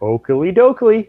Oakley dokley.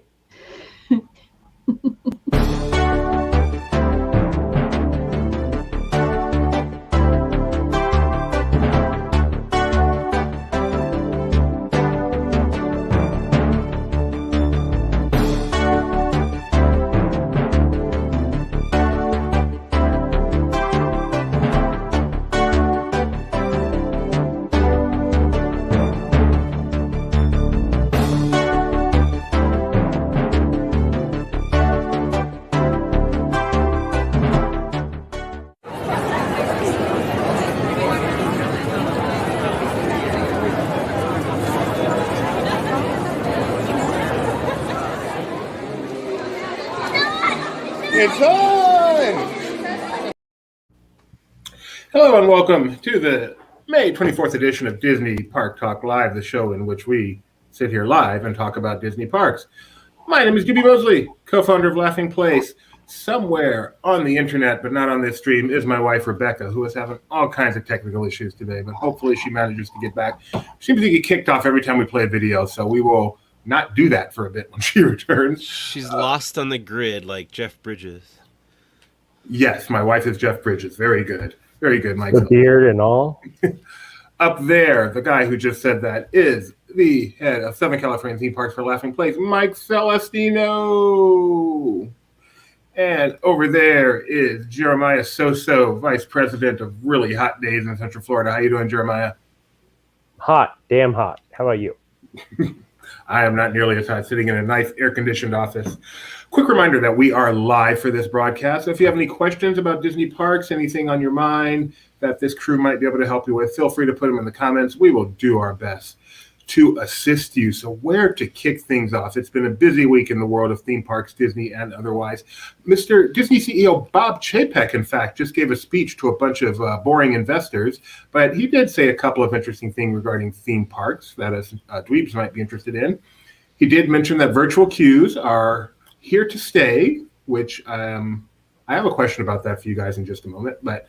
It's on! Hello and welcome to the May 24th edition of Disney Park Talk Live, the show in which we sit here live and talk about Disney parks. My name is Gibby Mosley, co-founder of Laughing Place. Somewhere on the internet, but not on this stream, is my wife, Rebecca, who is having all kinds of technical issues today, but hopefully she manages to get back. She seems to get kicked off every time we play a video, so we will not do that for a bit when she returns. She's lost on the grid like Jeff Bridges. Yes, my wife is Jeff Bridges. Very good. Very good, Mike. The beard and all. Up there, the guy who just said that is the head of Southern California Theme Parks for Laughing Place, Mike Celestino. And over there is Jeremiah Soso, Vice President of Really Hot Days in Central Florida. How you doing, Jeremiah? Hot. Damn hot. How about you? I am not nearly as hot, sitting in a nice air-conditioned office. Quick reminder that we are live for this broadcast. So if you have any questions about Disney parks, anything on your mind that this crew might be able to help you with, feel free to put them in the comments. We will do our best to assist you. So where to kick things off? It's been a busy week in the world of theme parks, Disney and otherwise. Mr. Disney CEO Bob Chapek, in fact, just gave a speech to a bunch of boring investors, but he did say a couple of interesting things regarding theme parks that us dweebs might be interested in. He did mention that virtual queues are here to stay, which I have a question about that for you guys in just a moment, but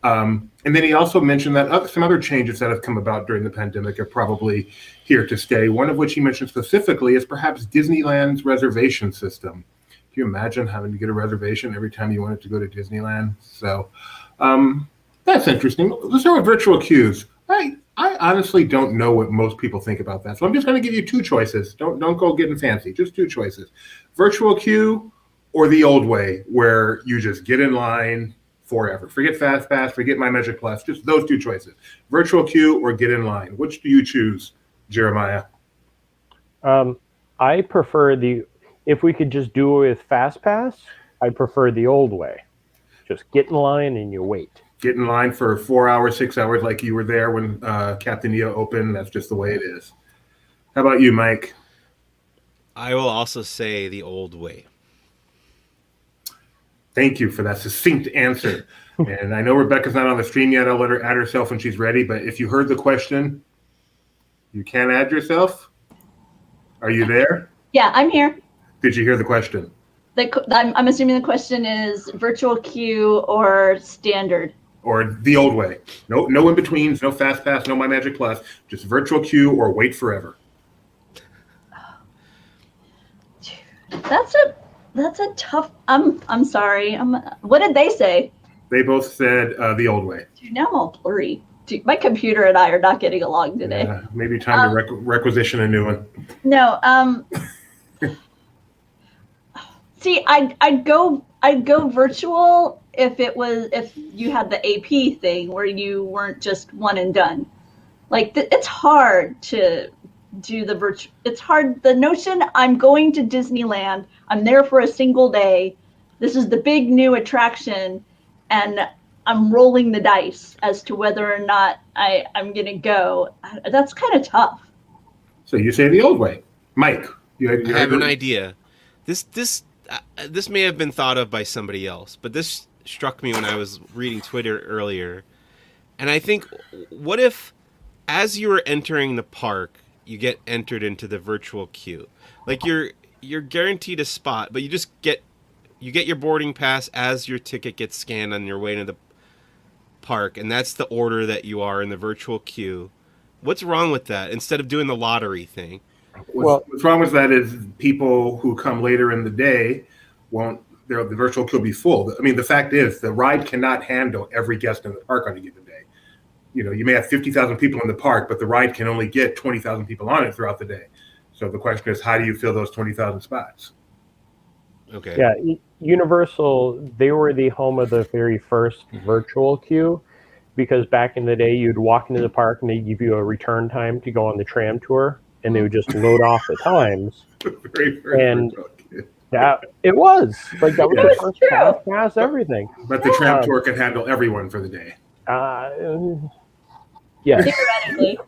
and then he also mentioned that some other changes that have come about during the pandemic are probably here to stay. One of which he mentioned specifically is perhaps Disneyland's reservation system. Can you imagine having to get a reservation every time you wanted to go to Disneyland? So that's interesting. Let's start with virtual queues. I honestly don't know what most people think about that. So I'm just going to give you two choices. Don't go getting fancy. Just two choices. Virtual queue or the old way where you just get in line forever. Forget Fast Pass, forget My Magic Plus, just those two choices. Virtual queue or get in line. Which do you choose, Jeremiah? I prefer if we could just do it with Fast Pass, I prefer the old way. Just get in line and you wait. Get in line for 4 hours, 6 hours like you were there when Captain EO opened. That's just the way it is. How about you, Mike? I will also say the old way. Thank you for that succinct answer. And I know Rebecca's not on the stream yet. I'll let her add herself when she's ready. But if you heard the question, you can add yourself. Are you there? Yeah, I'm here. Did you hear the question? I'm assuming the question is virtual queue or standard. Or the old way. No in-betweens, no Fast Pass, no My Magic Plus. Just virtual queue or wait forever. That's a tough. I'm sorry. What did they say? They both said the old way. Dude, now I'm all blurry. Dude, my computer and I are not getting along today. Yeah, maybe time to requisition a new one. No. See, I'd go virtual if you had the AP thing where you weren't just one and done. Like it's hard to do the virtual. It's hard. The notion I'm going to Disneyland, I'm there for a single day. This is the big new attraction, and I'm rolling the dice as to whether or not I'm gonna go. That's kind of tough. So you say the old way, Mike. I have an idea. This may have been thought of by somebody else, but this struck me when I was reading Twitter earlier. And I think, what if, as you were entering the park, you get entered into the virtual queue? Like you're guaranteed a spot, but you get your boarding pass as your ticket gets scanned on your way to the park, and that's the order that you are in the virtual queue. What's wrong with that? Instead of doing the lottery thing, What's wrong with that is people who come later in the day won't. The virtual queue will be full. I mean, the fact is, the ride cannot handle every guest in the park on a given day. You may have 50,000 people in the park, but the ride can only get 20,000 people on it throughout the day. So the question is, how do you fill those 20,000 spots? Okay. Yeah, Universal, they were the home of the very first virtual queue, because back in the day, you'd walk into the park and they'd give you a return time to go on the tram tour, and they would just load off the times. Very first And virtual queue. that it was like that was Yes. the first fast pass, everything. But the tram tour can handle everyone for the day. Yes. Theoretically.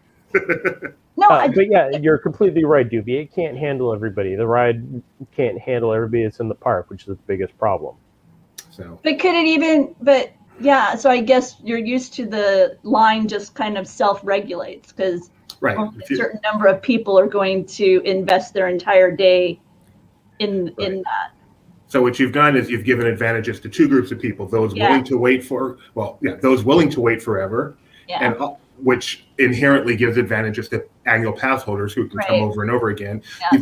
No, But yeah, you're completely right, Doobie. It can't handle everybody. The ride can't handle everybody that's in the park, which is the biggest problem. So but could it even? But yeah, so I guess you're used to the line just kind of self-regulates because right. only a certain number of people are going to invest their entire day in that. So what you've done is you've given advantages to two groups of people: those Yeah. willing to wait those willing to wait forever, Yeah. and which inherently gives advantages to annual pass holders who can come Right. over and over again. Yeah.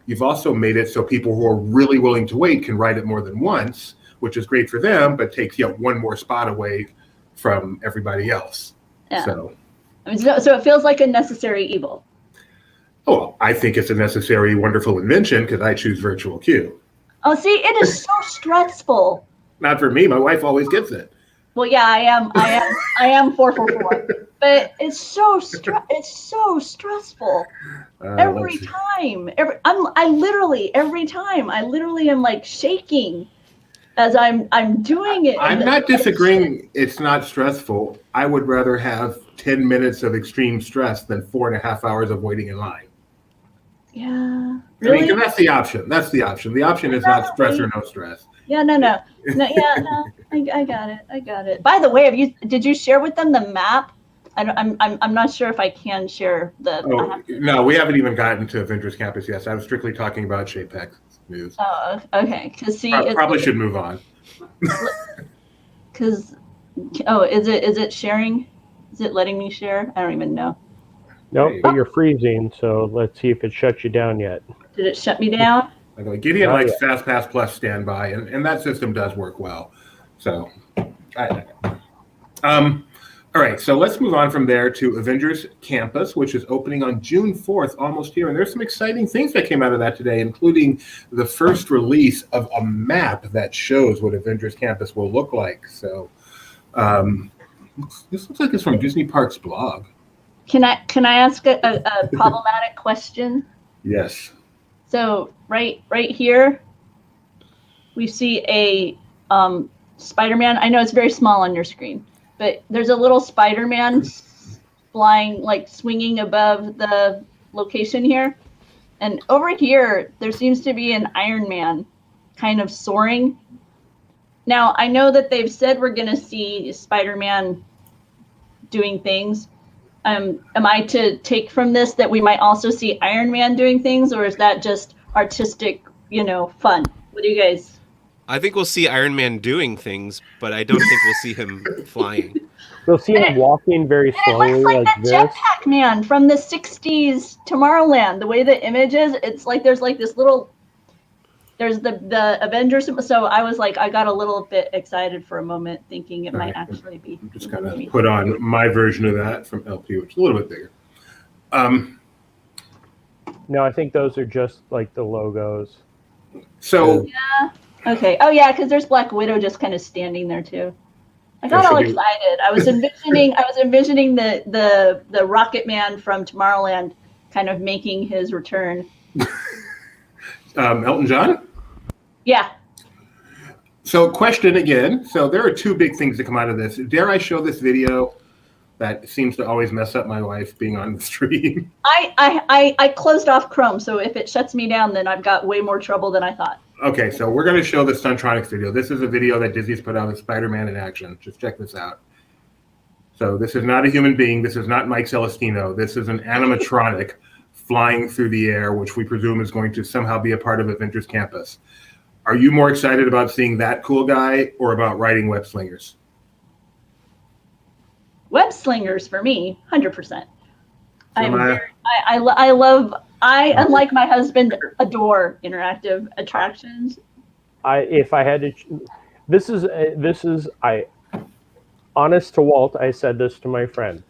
You've also made it so people who are really willing to wait can ride it more than once, which is great for them, but takes one more spot away from everybody else. Yeah. So, I mean, so it feels like a necessary evil. I think it's a necessary, wonderful invention because I choose virtual queue. Oh, see, it is so stressful. Not for me. My wife always gets it. Well, yeah, I am 444, but it's so stressful. Every time, I literally am like shaking as I'm doing it. I'm not disagreeing. It's not stressful. I would rather have 10 minutes of extreme stress than 4.5 hours of waiting in line. Yeah. Really? Really? That's the option. The option is not stress or no stress. Yeah, no. I got it. By the way, did you share with them the map? I'm not sure if I can share the. No, we haven't even gotten to Avengers Campus yet. I was strictly talking about ShapeX news. Oh, okay. Because see, Probably should move on. Because is it sharing? Is it letting me share? I don't even know. Nope, but you're freezing, so let's see if it shuts you down yet. Did it shut me down? Gideon likes FastPass Plus standby, and that system does work well. So, all right, so let's move on from there to Avengers Campus, which is opening on June 4th, almost here. And there's some exciting things that came out of that today, including the first release of a map that shows what Avengers Campus will look like. So this looks like it's from Disney Parks blog. Can I ask a problematic question? Yes. So right here, we see a Spider-Man. I know it's very small on your screen, but there's a little Spider-Man flying, like swinging above the location here. And over here, there seems to be an Iron Man kind of soaring. Now, I know that they've said we're going to see Spider-Man doing things. Am I to take from this that we might also see Iron Man doing things, or is that just artistic, fun? What do you guys? I think we'll see Iron Man doing things, but I don't think we'll see him flying. We'll see him walking very slowly It looks like that this. Jetpack Man from the 60s Tomorrowland. The way the image is, it's like there's like this little... There's the Avengers. So I was like, I got a little bit excited for a moment, thinking it might actually be. I'm just going to put on my version of that from LP, which is a little bit bigger. No, I think those are just like the logos. So yeah. Okay. Oh yeah, because there's Black Widow just kind of standing there too. I got all excited. I was envisioning the Rocket Man from Tomorrowland kind of making his return. Elton John? Yeah. So question again. So there are two big things that come out of this. Dare I show this video that seems to always mess up my wife being on the stream? I closed off Chrome, so if it shuts me down, then I've got way more trouble than I thought. Okay, so we're going to show the Stuntronics video. This is a video that Disney's put out of Spider-Man in action. Just check this out. So this is not a human being. This is not Mike Celestino. This is an animatronic flying through the air, which we presume is going to somehow be a part of Avengers Campus. Are you more excited about seeing that cool guy or about riding web slingers? Web slingers for me, 100%. I love unlike my husband, adore interactive attractions. If I had to, this is honest to Walt. I said this to my friend.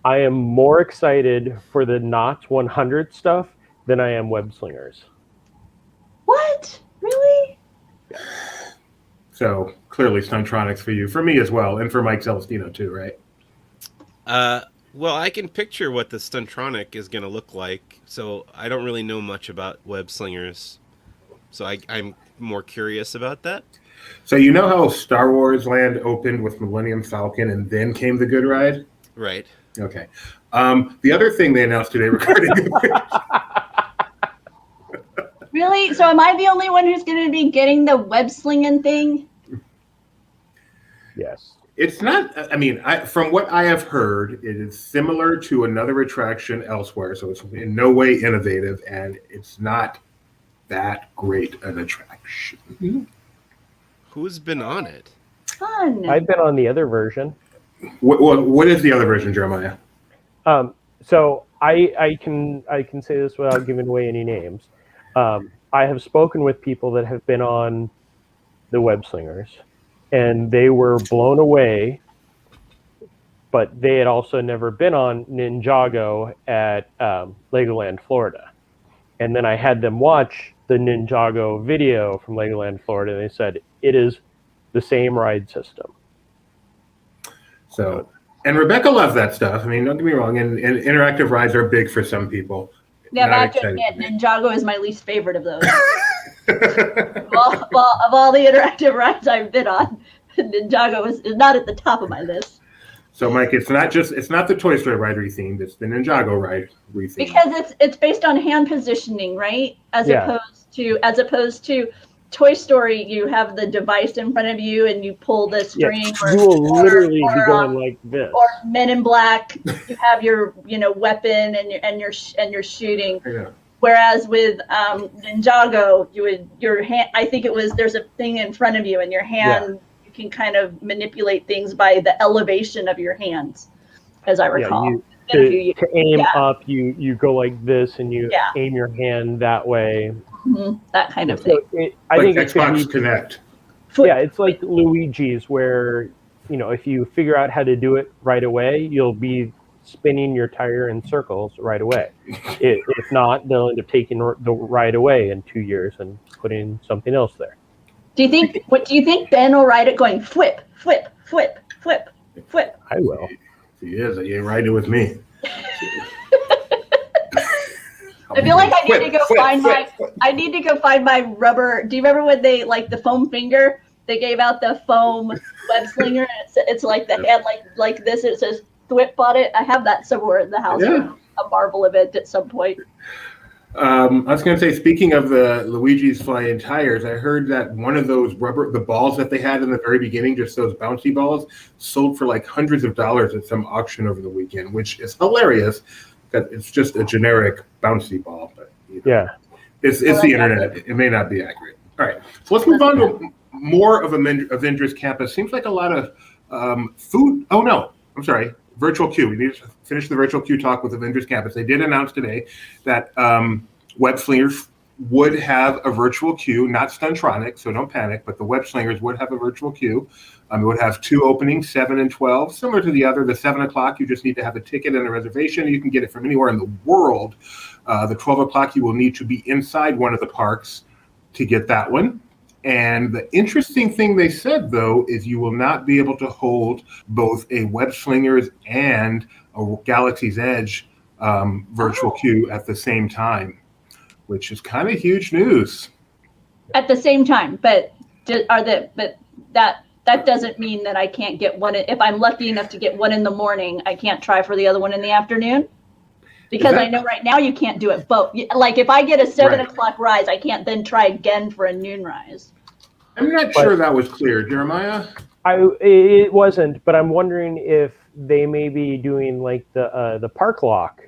I am more excited for the Knott 100 stuff than I am web slingers. What? Really? So clearly Stuntronics for you, for me as well, and for Mike Celestino too, right? Well, I can picture what the Stuntronic is going to look like, so I don't really know much about web slingers. So I'm more curious about that. So you know how Star Wars Land opened with Millennium Falcon and then came the Good Ride? Right. Okay. The other thing they announced today regarding Really? So am I the only one who's going to be getting the web slinging thing? Yes. It's not, I mean, from what I have heard, it is similar to another attraction elsewhere. So it's in no way innovative, and it's not that great an attraction. Who's been on it? Fun. I've been on the other version. What is the other version, Jeremiah? So I can say this without giving away any names. I have spoken with people that have been on the web slingers, and they were blown away, but they had also never been on Ninjago at Legoland, Florida. And then I had them watch the Ninjago video from Legoland, Florida, and they said it is the same ride system. So, and Rebecca loves that stuff. I mean, don't get me wrong, and interactive rides are big for some people. Yeah, Not but I have to exciting admit, for me. Ninjago is my least favorite of those. Well, of all the interactive rides I've been on, Ninjago is not at the top of my list. So, Mike, it's not the Toy Story ride rethemed. It's the Ninjago ride rethemed. Because it's based on hand positioning, right? As Yeah. opposed to Toy Story, you have the device in front of you and you pull the string. Yeah, you will literally be going like this. Or Men in Black, you have your weapon and you're shooting. Yeah. Whereas with Ninjago, your hand. I think there's a thing in front of you, and your hand you can kind of manipulate things by the elevation of your hands, as I recall. To aim up, you go like this, and you Yeah. aim your hand that way. Mm-hmm. That kind of So thing. I think like it could Xbox be, Connect. yeah, it's like Luigi's, where if you figure out how to do it right away, you'll be spinning your tire in circles right away. If not, they'll end up taking the ride away in 2 years and putting something else there. Do you think Ben will ride it going flip, flip, flip, flip, flip? I will. He is. He ain't riding with me. I feel like I need to go find my rubber. Do you remember when they the foam finger? They gave out the foam web slinger. And it's like the hand like this. It says Thwip bought it. I have that somewhere in the house. Yeah. A Marvel event at some point. I was going to say, speaking of the Luigi's Flying Tires, I heard that one of those the balls that they had in the very beginning, just those bouncy balls, sold for like hundreds of dollars at some auction over the weekend, which is hilarious because it's just a generic bouncy ball. But Yeah. it's the internet. It may not be accurate. All right, so let's move on to more of Avengers Campus. Seems like a lot of food. Oh no, I'm sorry. Virtual queue. We need to finish the virtual queue talk with Avengers Campus. They did announce today that Web Slingers would have a virtual queue, not Stuntronic, so don't panic, but the Web Slingers would have a virtual queue. It would have 2 openings, 7 and 12, similar to the other. The 7 o'clock, you just need to have a ticket and a reservation. You can get it from anywhere in the world. The 12 o'clock, you will need to be inside one of the parks to get that one. And the interesting thing they said, though, is you will not be able to hold both a Web Slingers and a Galaxy's Edge virtual queue at the same time, which is kind of huge news. At the same time, but that doesn't mean that I can't get one. If I'm lucky enough to get one in the morning, I can't try for the other one in the afternoon. Because I know right now you can't do it both. Like if I get a 7 o'clock rise, I can't then try again for a noon rise. I'm not sure that was clear, Jeremiah. It wasn't, but I'm wondering if they may be doing like the park lock,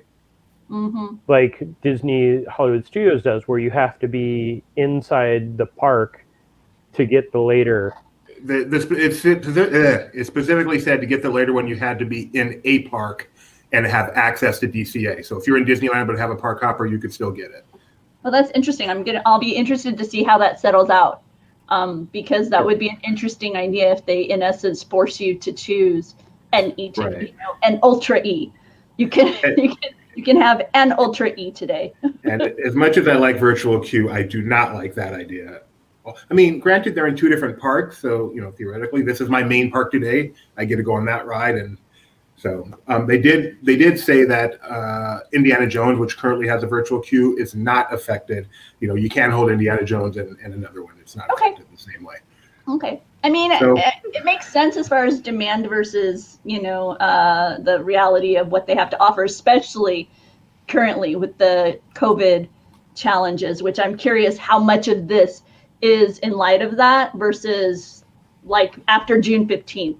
like Disney Hollywood Studios does, where you have to be inside the park to get the later. It specifically said to get the later one, you had to be in a park and have access to DCA. So if you're in Disneyland but have a park hopper, you could still get it. Well, that's interesting. I'll be interested to see how that settles out, because that would be an interesting idea if they, in essence, force you to choose an E, Right. an Ultra E. You can you can have an Ultra E today. And as much as I like virtual queue, I do not like that idea. I mean, granted, they're in two different parks, so theoretically, this is my main park today. I get to go on that ride, and so they did say that Indiana Jones, which currently has a virtual queue, is not affected. You can hold Indiana Jones and another one. It's not affected the same way. Okay. I mean, So- it makes sense as far as demand versus, the reality of what they have to offer, especially currently with the COVID challenges, which I'm curious how much of this is in light of that versus like after June 15th.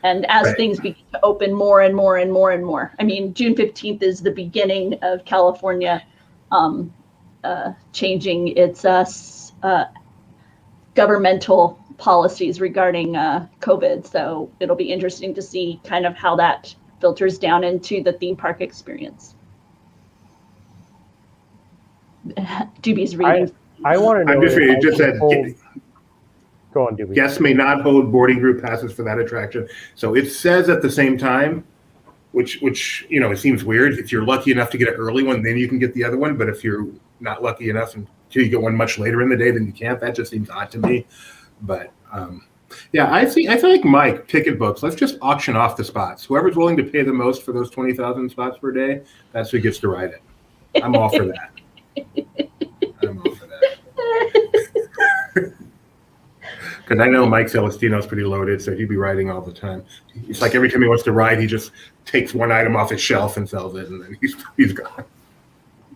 And as Right. things begin to open more and more and more and more. I mean, June 15th is the beginning of California changing its governmental policies regarding COVID. So it'll be interesting to see kind of how that filters down into the theme park experience. Doobie's reading. I want to know. I'm just if reading. I It just can said hold- Go on, Doobie. guests may not hold boarding group passes for that attraction. So it says at the same time, which it seems weird. If you're lucky enough to get an early one, then you can get the other one. But if you're not lucky enough until you get one much later in the day, then you can't. That just seems odd to me. But yeah, I feel like Mike, ticket books, let's just auction off the spots. Whoever's willing to pay the most for those 20,000 spots per day, that's who gets to ride it. I'm all for that. I'm all for that. Because I know Mike Celestino's pretty loaded, so he'd be riding all the time. It's like every time he wants to ride, he just takes one item off his shelf and sells it, and then he's gone.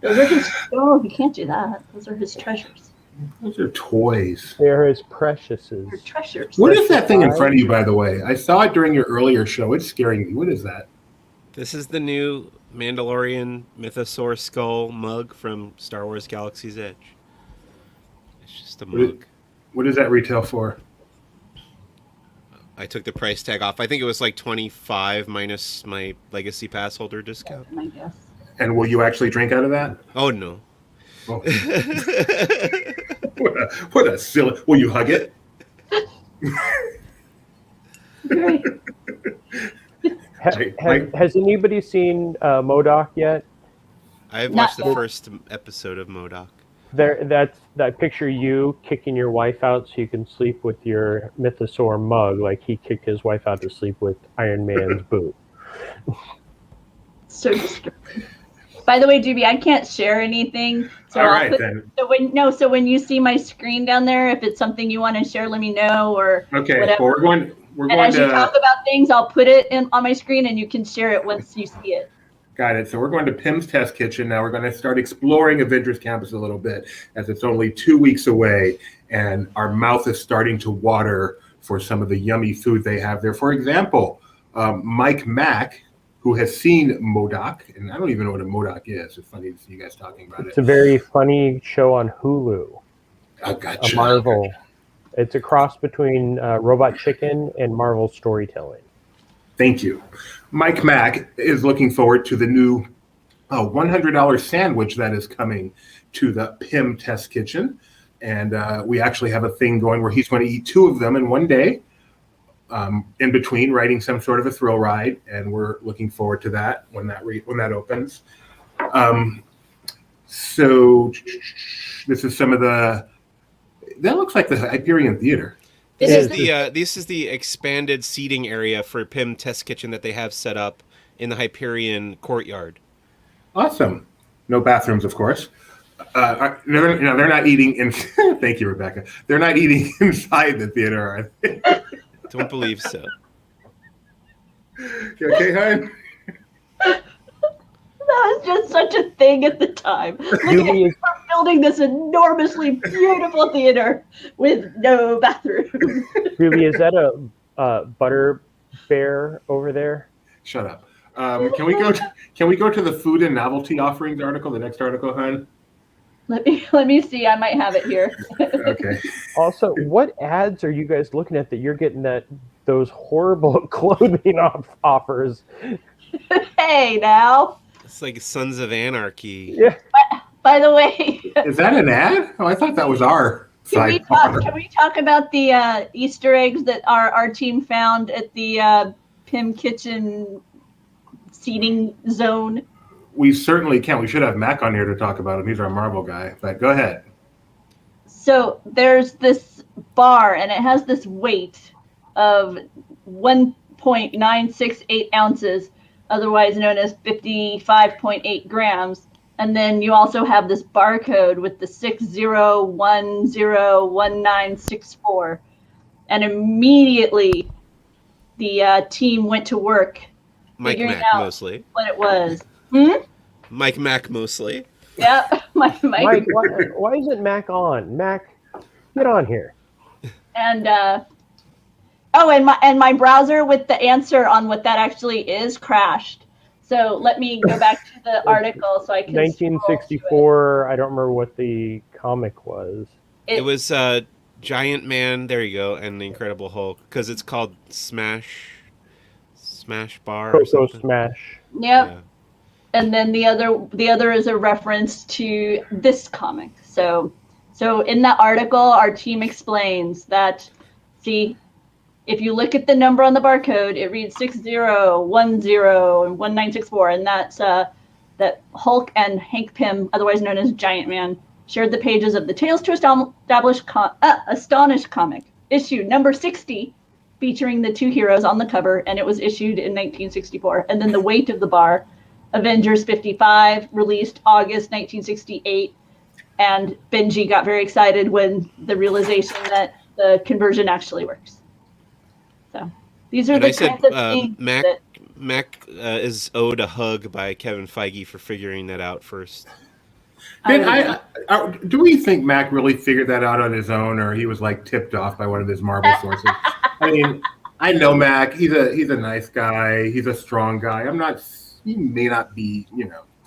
Those are his, oh, you can't do that. Those are his treasures. Those are toys. They're as precious as. They're treasures. What is that thing in front of you, by the way? I saw it during your earlier show. It's scaring me. What is that? This is the new Mandalorian Mythosaur skull mug from Star Wars Galaxy's Edge. It's just a mug. What does that retail for? I took the price tag off. I think it was like 25 minus my Legacy Pass holder discount. I guess. And will you actually drink out of that? Oh, no. Oh. What a silly. Will you hug it? Great. Has anybody seen MODOK yet? I've Not watched the yet. first episode of MODOK. That picture you kicking your wife out so you can sleep with your Mythosaur mug, like he kicked his wife out to sleep with Iron Man's boot. So disturbing. By the way, Doobie, I can't share anything. So All I'll right, put- then. So when you see my screen down there, if it's something you want to share, let me know or Okay, whatever. well, we're And going as you talk to, about things, I'll put it on my screen and you can share it once you see it. got it. So we're going to Pim's Test Kitchen. Now we're going to start exploring Avengers Campus a little bit, as it's only 2 weeks away, and our mouth is starting to water for some of the yummy food they have there. For example, Mike Mack, who has seen MODOK, and I don't even know what a MODOK is. It's funny to see you guys talking about It's it. a very funny show on Hulu, I a gotcha. Marvel. It's a cross between Robot Chicken and Marvel storytelling. Thank you. Mike Mack is looking forward to the new $100 sandwich that is coming to the Pim Test Kitchen. And we actually have a thing going where he's going to eat 2 of them in one day, in between riding some sort of a thrill ride. And we're looking forward to that when that opens. So this is some of that looks like the Hyperion Theater. This is the expanded seating area for Pim Test Kitchen that they have set up in the Hyperion courtyard. Awesome. No bathrooms, of course. They're not eating in. Thank you, Rebecca. They're not eating inside the theater, are they? Don't believe so. You okay, hon? That was just such a thing at the time. Look at Doobie is, we're building this enormously beautiful theater with no bathroom. Doobie, is that a butter bear over there? Shut up. Can we go to the food and novelty offerings article? The next article, hon. Let me see. I might have it here. Okay. Also, what ads are you guys looking at that you're getting those horrible clothing offers? Hey, now. It's like Sons of Anarchy. Yeah. By the way, Is that an ad? Oh, I thought that was our sidebar. can we talk about the Easter eggs that our team found at the Pim Kitchen seating zone? We certainly can. We should have Mac on here to talk about it. He's our Marvel guy. But go ahead. So there's this bar, and it has this weight of 1.968 ounces, otherwise known as 55.8 grams. And then you also have this barcode with the 60101964. And immediately the team went to work Mike figuring Mack out mostly. what it was. Mike Mack mostly. Yep. Mike, why isn't Mac on? Mac, get on here. And and my browser with the answer on what that actually is crashed. So let me go back to the article so I can. 1964. I don't remember what the comic was. It was Giant Man. There you go, and the Incredible Hulk, because it's called Smash Bar. Or Coco something. Smash. Yep. Yeah. And then the other is a reference to this comic. So in that article, our team explains that, see, if you look at the number on the barcode, it reads 6010 and 1964, and that's that Hulk and Hank Pym, otherwise known as Giant Man, shared the pages of the Tales to Astonish comic, issue number 60, featuring the two heroes on the cover, and it was issued in 1964. And then the weight of the bar, Avengers 55, released August 1968, and Benji got very excited when the realization that the conversion actually works. So these are And the I said kinds of things Mac is owed a hug by Kevin Feige for figuring that out first. Do we think Mac really figured that out on his own, or he was like tipped off by one of his Marvel sources? I mean, I know Mac. He's a nice guy. He's a strong guy. He may not be.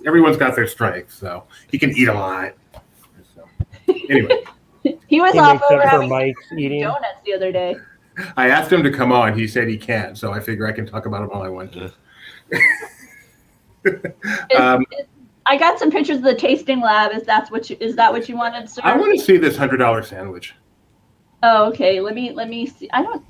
Everyone's got their strengths, so he can eat a lot. So, anyway, he was He off makes up over for having Mike's eating. donuts the other day. I asked him to come on. He said he can't, so I figure I can talk about him all I want to. I got some pictures of the tasting lab. Is that what you wanted, sir? I want to see this $100 sandwich. Oh, okay. Let me see. I don't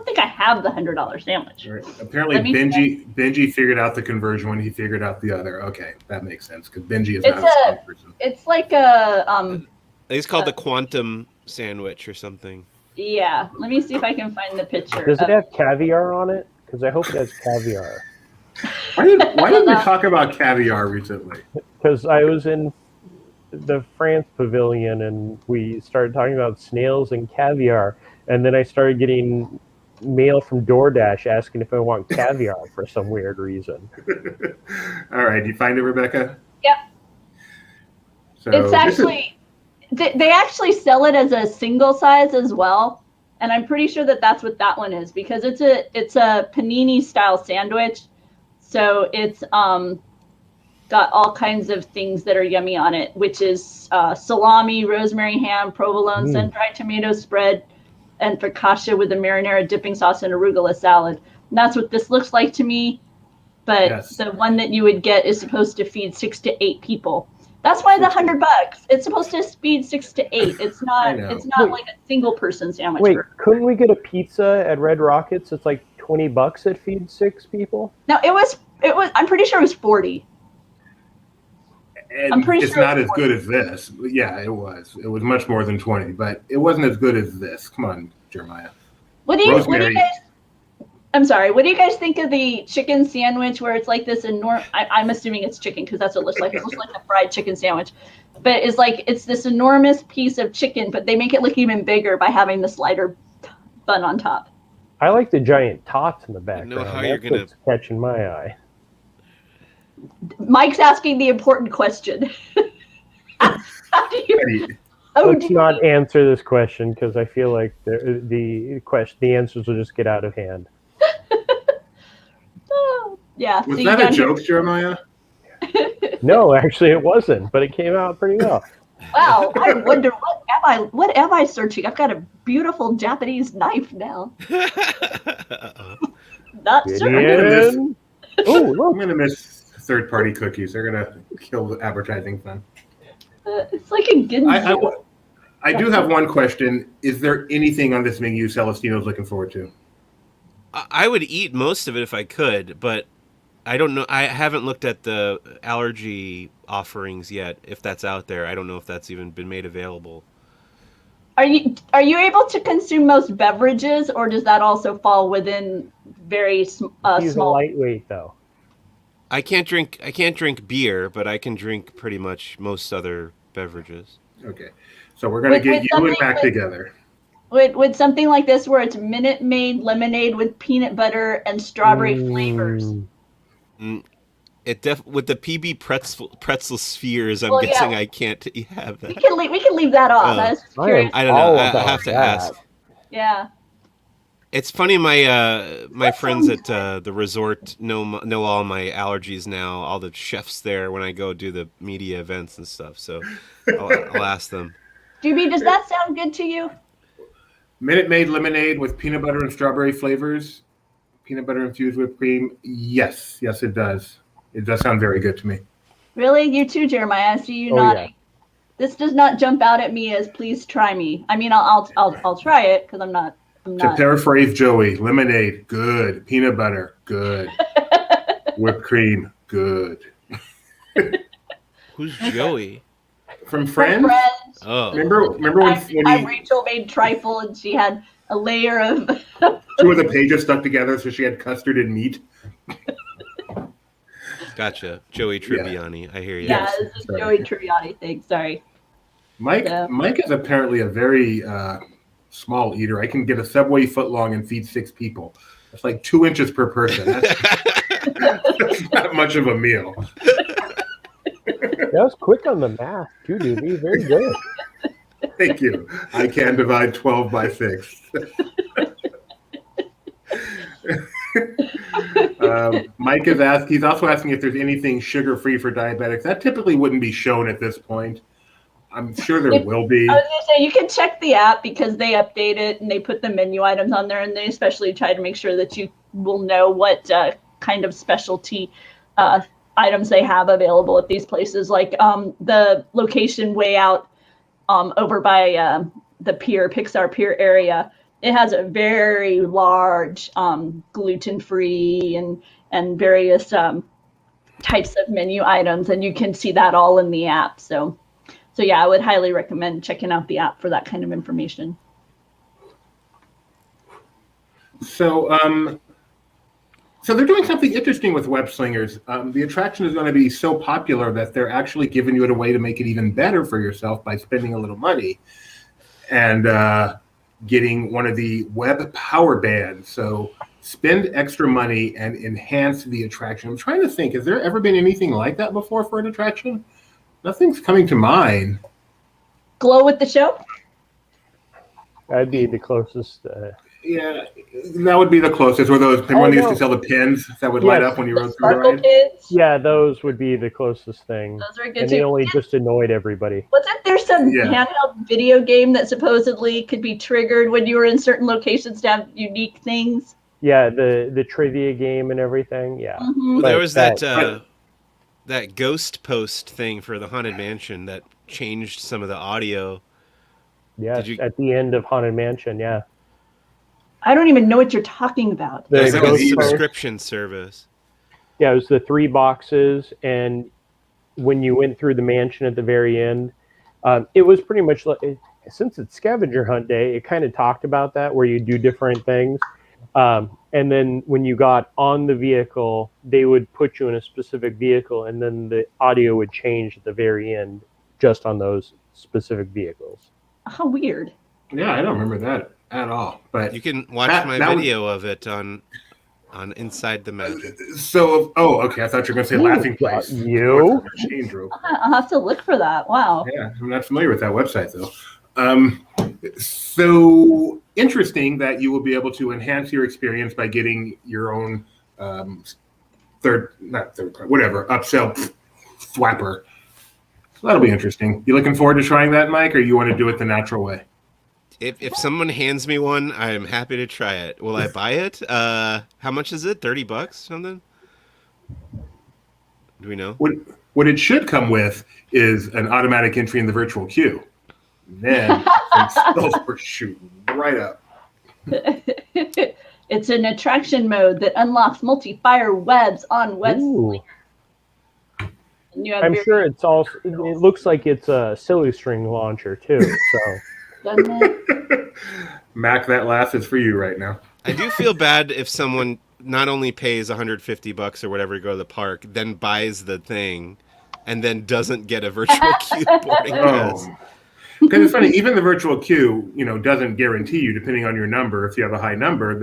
think I have the $100 sandwich. Right. Apparently, Benji figured out the conversion when he figured out the other. Okay, that makes sense because Benji is not a strong person. It's like a It's called the Quantum Sandwich or something. Yeah. Let me see if I can find the picture. Does it have caviar on it? Because I hope it has caviar. Why did we talk about caviar recently? Because I was in the France pavilion and we started talking about snails and caviar, and then I started getting mail from DoorDash asking if I want caviar for some weird reason. All right, you find it, Rebecca? Yep. So It's actually they actually sell it as a single size as well, and I'm pretty sure that that's what that one is because it's a panini style sandwich. So it's got all kinds of things that are yummy on it, which is salami, rosemary ham, provolone, sun-dried tomato spread, and focaccia with a marinara dipping sauce and arugula salad. And that's what this looks like to me. But The one that you would get is supposed to feed 6 to 8 people. That's why the $100. It's supposed to feed 6 to 8. It's not. It's not like a single person sandwich. Wait, couldn't we get a pizza at Red Rockets? It's like $20 that feeds 6 people. No, it was. I'm pretty sure it was 40. And I'm pretty it's sure not as good as this. Yeah, it was. It was much more than 20, but it wasn't as good as this. Come on, Jeremiah. What do you guys? I'm sorry. What do you guys think of the chicken sandwich where it's like this enormous? I'm assuming it's chicken because that's what it looks like. It looks like a fried chicken sandwich, but it's this enormous piece of chicken, but they make it look even bigger by having the slider bun on top. I like the giant tots in the background. I know how That's what's catching my eye. Mike's asking the important question. Let's not answer this question because I feel like the answers will just get out of hand. Yeah. Was that a joke, Jeremiah? No, actually it wasn't, but it came out pretty well. Wow, I wonder what am I searching? I've got a beautiful Japanese knife now. Not Get sure. in. Oh, I'm look. gonna miss third-party cookies. They're gonna kill the advertising fun. It's like a Ginzu. I do have one question. Is there anything on this menu Celestino's looking forward to? I would eat most of it if I could, but I don't know. I haven't looked at the allergy offerings yet. If that's out there, I don't know if that's even been made available. Are you able to consume most beverages, or does that also fall within very He's a small? lightweight, though. I can't drink beer, but I can drink pretty much most other beverages. Okay, so we're gonna With get you and something Mac with- together. With something like this, where it's Minute Maid lemonade with peanut butter and strawberry flavors. With the PB pretzel spheres, I'm Well, yeah. guessing I can't have We that. can leave that off. Oh. I was just I am curious. I don't know. all I about have to that. ask. Yeah. It's funny. My friends at the resort know all my allergies now. All the chefs there when I go do the media events and stuff. So I'll ask them. Doobie, does that sound good to you? Minute Maid lemonade with peanut butter and strawberry flavors. Peanut butter infused whipped cream. Yes, it does. It does sound very good to me. Really? You too, Jeremiah. I see you Oh, nodding. yeah. This does not jump out at me as "please try me." I mean, I'll try it because I'm not. To paraphrase Joey, lemonade, good. Peanut butter, good. Whipped cream, good. Who's Joey? From Friends? Friends. Oh, Remember when Rachel made trifle and she had a layer of. two of the pages stuck together so she had custard and meat? gotcha. Joey Tribbiani. I hear you. Yeah, Yes, this is sorry. Joey Tribbiani thing. Sorry. Mike Yeah. Mike is apparently a very small eater. I can get a Subway footlong and feed 6 people. That's like 2 inches per person. That's not much of a meal. That was quick on the math, too, Doobie. Very good. Thank you. I can divide 12 by 6. Mike is asked. He's also asking if there's anything sugar-free for diabetics. That typically wouldn't be shown at this point. I'm sure there will be. I was gonna say you can check the app because they update it and they put the menu items on there, and they especially try to make sure that you will know what kind of specialty items they have available at these places. Like the location way out over by the Pixar Pier area, it has a very large gluten-free and various types of menu items, and you can see that all in the app. So yeah, I would highly recommend checking out the app for that kind of information. So they're doing something interesting with Web Slingers. The attraction is going to be so popular that they're actually giving you a way to make it even better for yourself by spending a little money and getting one of the web power bands. So spend extra money and enhance the attraction. I'm trying to think, has there ever been anything like that before for an attraction? Nothing's coming to mind. Glow with the show? That'd be the closest. Yeah, that would be the closest. Were those when they used to sell the pins that would light Yes. up when you The rode through the Sparkle ride? Kids? Yeah, those would be the closest thing. Those are good And they too. only just annoyed everybody. Wasn't there some Yeah. handheld video game that supposedly could be triggered when you were in certain locations to have unique things? Yeah, the trivia game and everything. Yeah. Mhm. Well, there But was that ghost post thing for the Haunted Mansion that changed some of the audio. Yes, Did you- at the end of Haunted Mansion, yeah. I don't even know what you're talking about. The It's like a ghost post- subscription service. Yeah, it was the 3 boxes, and when you went through the mansion at the very end, it was pretty much like, since it's scavenger hunt day, it kind of talked about that, where you do different things. And then when you got on the vehicle, they would put you in a specific vehicle, and then the audio would change at the very end just on those specific vehicles. How weird. Yeah, I don't remember that at all. But You can watch my video of it on Inside the Magic. so, okay. I thought you were going to say Laughing Place. You? Change room. I'll have to look for that. Wow. Yeah, I'm not familiar with that website though. So interesting that you will be able to enhance your experience by getting your own upsell swapper. So that'll be interesting. You looking forward to trying that, Mike, or you want to do it the natural way? If someone hands me one, I am happy to try it. Will I buy it? How much is it? $30 something? Do we know? What it should come with is an automatic entry in the virtual queue. Then those were shooting right up. It's an attraction mode that unlocks multi-fire webs on web Ooh. slinger. And you have I'm sure it's also. It looks like it's a silly string launcher too. So doesn't it? Mac, that last is for you right now. I do feel bad if someone not only pays $150 or whatever to go to the park, then buys the thing, and then doesn't get a virtual queue boarding pass. Because it's funny, even the virtual queue, doesn't guarantee you, depending on your number. If you have a high number,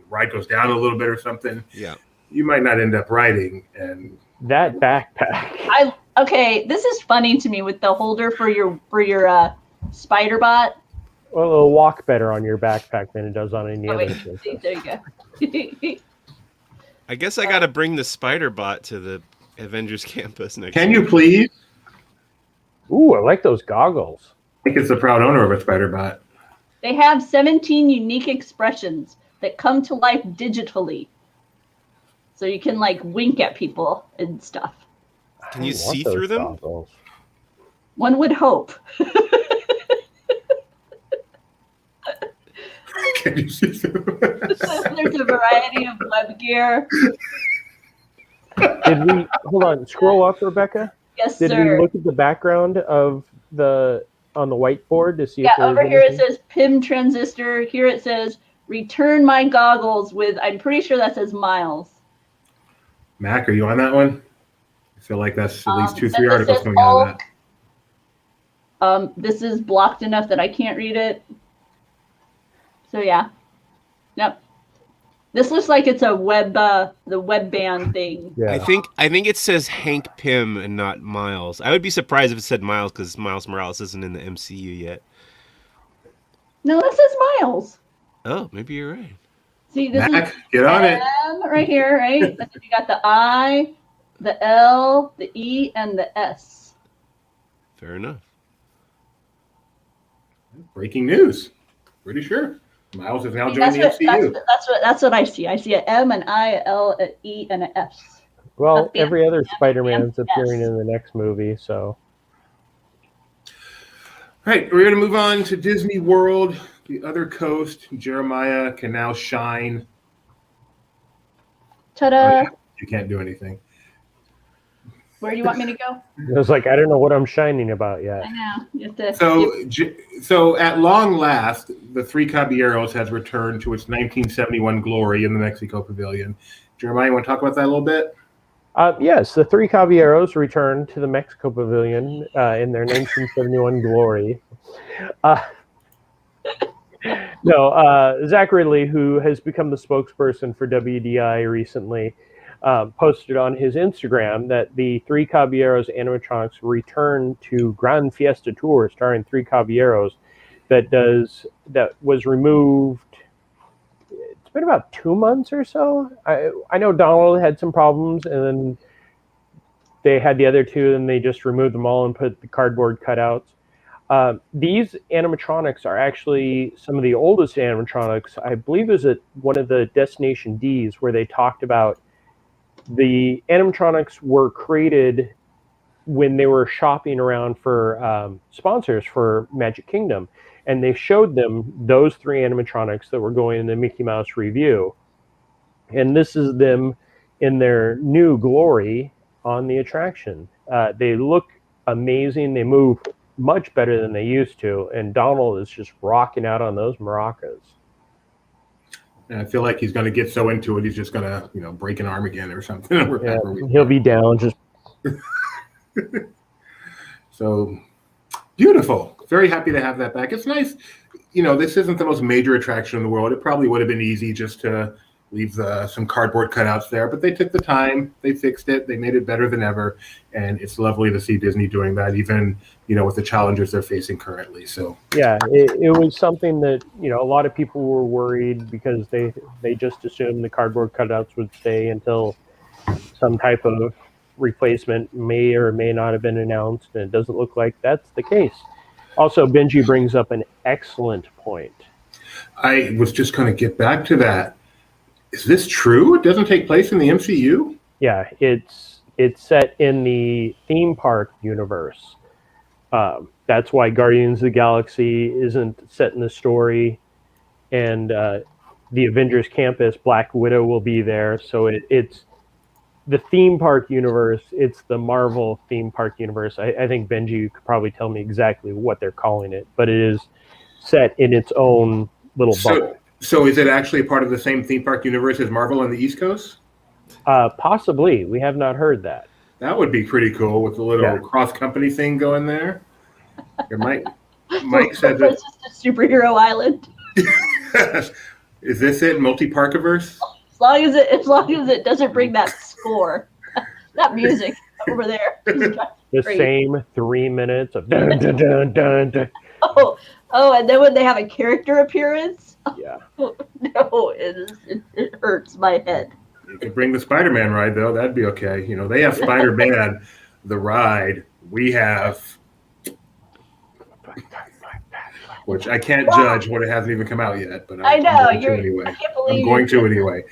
ride goes down a little bit or something. Yeah, you might not end up riding. And that backpack. Okay, this is funny to me with the holder for your spider bot. Well, it'll walk better on your backpack than it does on any other Wait, thing. see, there you go. I guess I got to bring the spider bot to the Avengers campus next. Can you please? Ooh, I like those goggles. I think it's the proud owner of a spider bot. They have 17 unique expressions that come to life digitally. So you can wink at people and stuff. Can you I want see those through them? goggles. One would hope. Can you see through them? There's a variety of web gear. Did we hold on? Scroll up, Rebecca. Yes, Did sir. we look at the background on the whiteboard to see if Yeah, there was over here it anything? says PIM transistor. Here it says return my goggles with, I'm pretty sure that says Miles. Mac, are you on that one? I feel like that's at least 2-3 this articles says coming out of that. This is blocked enough that I can't read it. So yeah. Yep. This looks like it's a the web band thing. Yeah. I think it says Hank Pym and not Miles. I would be surprised if it said Miles because Miles Morales isn't in the MCU yet. No, that says Miles. Oh, maybe you're right. See, this Mac, is get on it. M right here, right? And then you got the I, the L, the E, and the S. Fair enough. Breaking news. Pretty sure. Miles has now joined the That's MCU. that's what I see. I see an M, an I, an L, an E, and an S. Well, That's the every other answer. Spider-Man's Yes. appearing in the next movie, so All right, we're going to move on to Disney World, the other coast. Jeremiah can now shine. Ta-da! You can't do anything. Where do you want me to go? I was like, I don't know what I'm shining about yet. I know. You have to. So at long last, the Three Caballeros has returned to its 1971 glory in the Mexico Pavilion. Jeremiah, you want to talk about that a little bit? Yes, the Three Caballeros returned to the Mexico Pavilion in their 1971 glory. Zach Ridley, who has become the spokesperson for WDI recently, posted on his Instagram that the Three Caballeros animatronics return to Grand Fiesta Tour starring Three Caballeros that was removed. It's been about 2 months or so. I know Donald had some problems, and then they had the other two, and they just removed them all and put the cardboard cutouts. These animatronics are actually some of the oldest animatronics. I believe it was at one of the Destination Ds where they talked about the animatronics were created when they were shopping around for sponsors for Magic Kingdom. And they showed them those three animatronics that were going in the Mickey Mouse review. And this is them in their new glory on the attraction. They look amazing. They move much better than they used to. And Donald is just rocking out on those maracas. And I feel like he's going to get so into it, he's just going to, break an arm again or something. Yeah, he'll be down just. So beautiful. Very happy to have that back. It's nice. This isn't the most major attraction in the world. It probably would have been easy just to leave some cardboard cutouts there, but they took the time. They fixed it. They made it better than ever. And it's lovely to see Disney doing that, even, with the challenges they're facing currently. So yeah, it was something that, a lot of people were worried because they just assumed the cardboard cutouts would stay until some type of replacement may or may not have been announced, and it doesn't look like that's the case. Also, Benji brings up an excellent point. I was just going to get back to that. Is this true? It doesn't take place in the MCU? Yeah, it's set in the theme park universe. That's why Guardians of the Galaxy isn't set in the story, and the Avengers campus, Black Widow will be there. So it's the theme park universe. It's the Marvel theme park universe. I think Benji, you could probably tell me exactly what they're calling it, but it is set in its own little bubble. So is it actually part of the same theme park universe as Marvel on the East Coast? Possibly. We have not heard that. That would be pretty cool with the little cross-company thing going there. Mike said that. It's just a superhero island. Is this it? Multi-Parkiverse? As long as it doesn't bring that score, that music over there. The same 3 minutes of dun dun dun dun dun. Oh, and then when they have a character appearance, Yeah. no, it hurts my head. You could bring the Spider-Man ride though. That'd be okay. You know, they have Spider-Man, the ride. We have, which I can't judge when it hasn't even come out yet. But I know I'm going to anyway. I can't believe I'm going to anyway.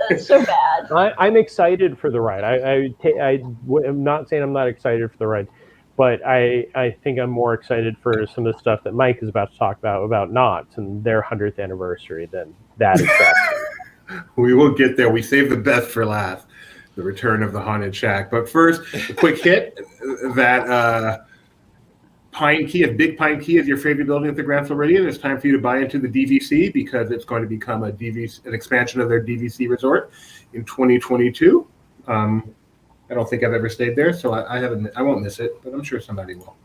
That's so bad. I'm excited for the ride. I'm not saying I'm not excited for the ride, but I think I'm more excited for some of the stuff that Mike is about to talk about Knott and their 100th anniversary than that exactly. We will get there. We saved the best for last, the return of the Haunted Shack. But first, a quick hit that Pine Key, if Big Pine Key is your favorite building at the Grand Floridian, it's time for you to buy into the DVC because it's going to become an expansion of their DVC resort in 2022. I don't think I've ever stayed there, so I won't miss it, but I'm sure somebody will.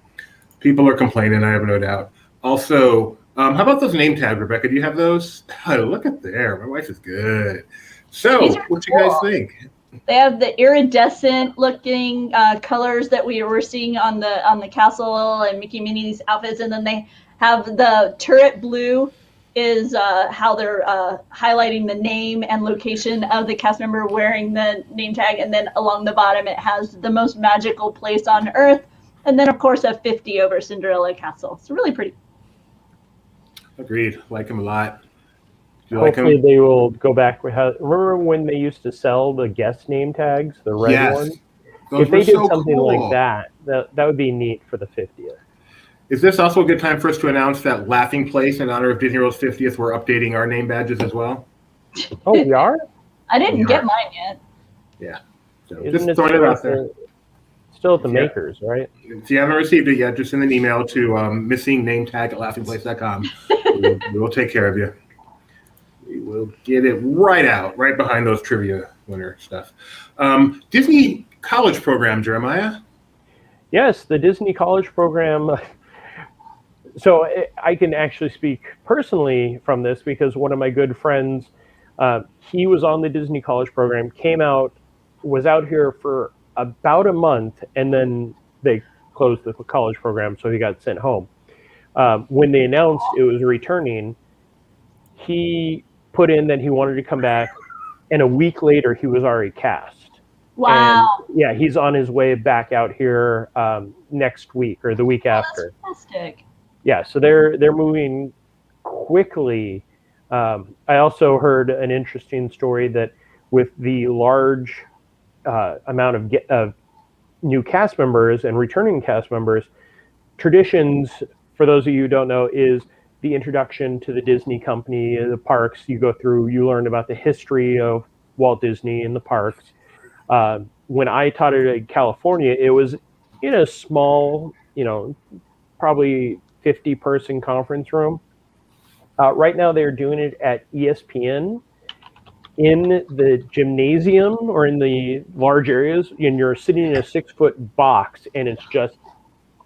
People are complaining, I have no doubt. Also, how about those name tags, Rebecca? Do you have those? Oh, look at there. My wife is good. So, what you guys think? They have the iridescent looking colors that we were seeing on the castle and Mickey Minnie's outfits, and then they have the turret blue is how they're highlighting the name and location of the cast member wearing the name tag, and then along the bottom it has the most magical place on earth, and then of course a 50 over Cinderella Castle. It's really pretty. Agreed. Like them a lot. Hopefully they will go back. Remember when they used to sell the guest name tags, the red ones? If they did something like that would be neat for the 50th. Is this also a good time for us to announce that Laughing Place in honor of Disney World's 50th, we're updating our name badges as well? Oh, we are? I didn't get mine yet. Yeah. So Isn't just throwing it out there. Still at the makers, right? If you haven't received it yet, just send an email to missingnametaG@laughingplace.com. we will take care of you. We will get it right out, right behind those trivia winner stuff. Disney College Program, Jeremiah. Yes, the Disney College Program. So I can actually speak personally from this because one of my good friends, he was on the Disney College Program, was out here for about a month, and then they closed the college program, so he got sent home. When they announced it was returning, he put in that he wanted to come back, and a week later he was already cast. Wow. And, yeah, he's on his way back out here next week or the week after. That's fantastic. Yeah, so they're moving quickly. I also heard an interesting story that with the large amount of new cast members and returning cast members, traditions, for those of you who don't know, is the introduction to the Disney company, the parks. You go through, you learn about the history of Walt Disney and the parks. When I taught it in California, it was in a small, probably 50-person conference room. Right now they're doing it at ESPN in the gymnasium or in the large areas, and you're sitting in a 6-foot box, and it's just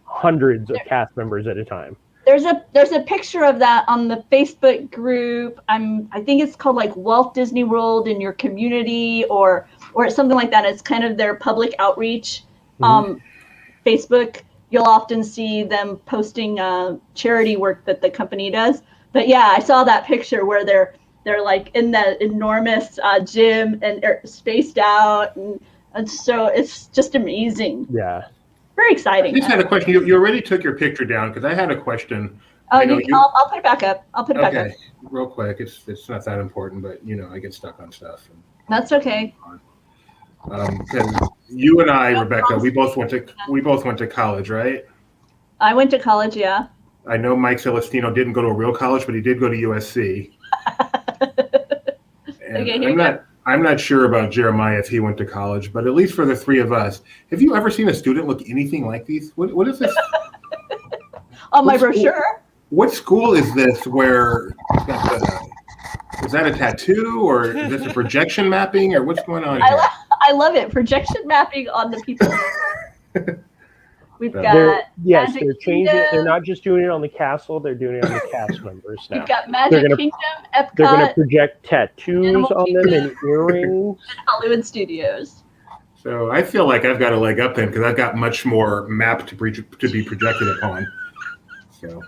hundreds of cast members at a time. There's a picture of that on the Facebook group. I think it's called like Walt Disney World in your community or something like that. It's kind of their public outreach. Facebook, you'll often see them posting charity work that the company does. But yeah, I saw that picture where they're like in that enormous gym and spaced out, and so it's just amazing. Yeah. Very exciting. I just had a question. You already took your picture down because I had a question Oh, I know you. I'll put it back up. I'll put it back up. Okay, real quick. It's not that important, but I get stuck on stuff. That's okay. Because you and I, Rebecca, we both went to college, right? I went to college, yeah. I know Mike Celestino didn't go to a real college, but he did go to USC. And Okay, here you go. I'm not sure about Jeremiah if he went to college, but at least for the three of us, have you ever seen a student look anything like these? What is this? On my brochure? What school is this where it's got is that a tattoo or is this a projection mapping or what's going on here? I love it. Projection mapping on the people. We've got They're Magic changing. Kingdom. They're not just doing it on the castle; they're doing it on the cast members now. We've got Magic Kingdom, Epcot, They're going to project tattoos Animal on them Kingdom. and earrings. and Hollywood Studios. So I feel like I've got a leg up then because I've got much more map to be projected upon. So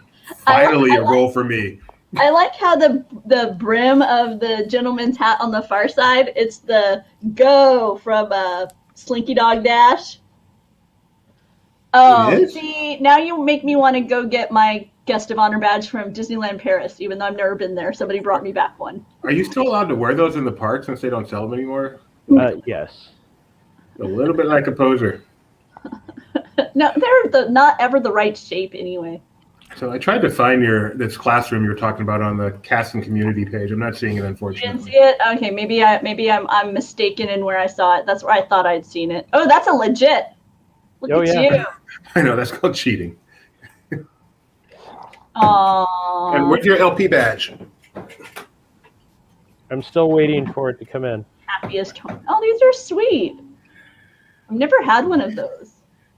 finally a role for me. I like how the brim of the gentleman's hat on the far side, it's the go from Slinky Dog Dash. Oh, It is? see, now you make me want to go get my guest of honor badge from Disneyland Paris, even though I've never been there. Somebody brought me back one. Are you still allowed to wear those in the park since they don't sell them anymore? Yes. A little bit like a poser. No, they're not ever the right shape anyway. So I tried to find this classroom you were talking about on the cast and community page. I'm not seeing it, You didn't unfortunately. see it? Okay, maybe I'm mistaken in where I saw it. That's where I thought I'd seen it. Oh, that's a legit. Look Oh, at yeah. you. I know, that's called cheating. Aww. And where's your LP badge? I'm still waiting for it to come in. Happiest home. Oh, these are sweet. I've never had one of those.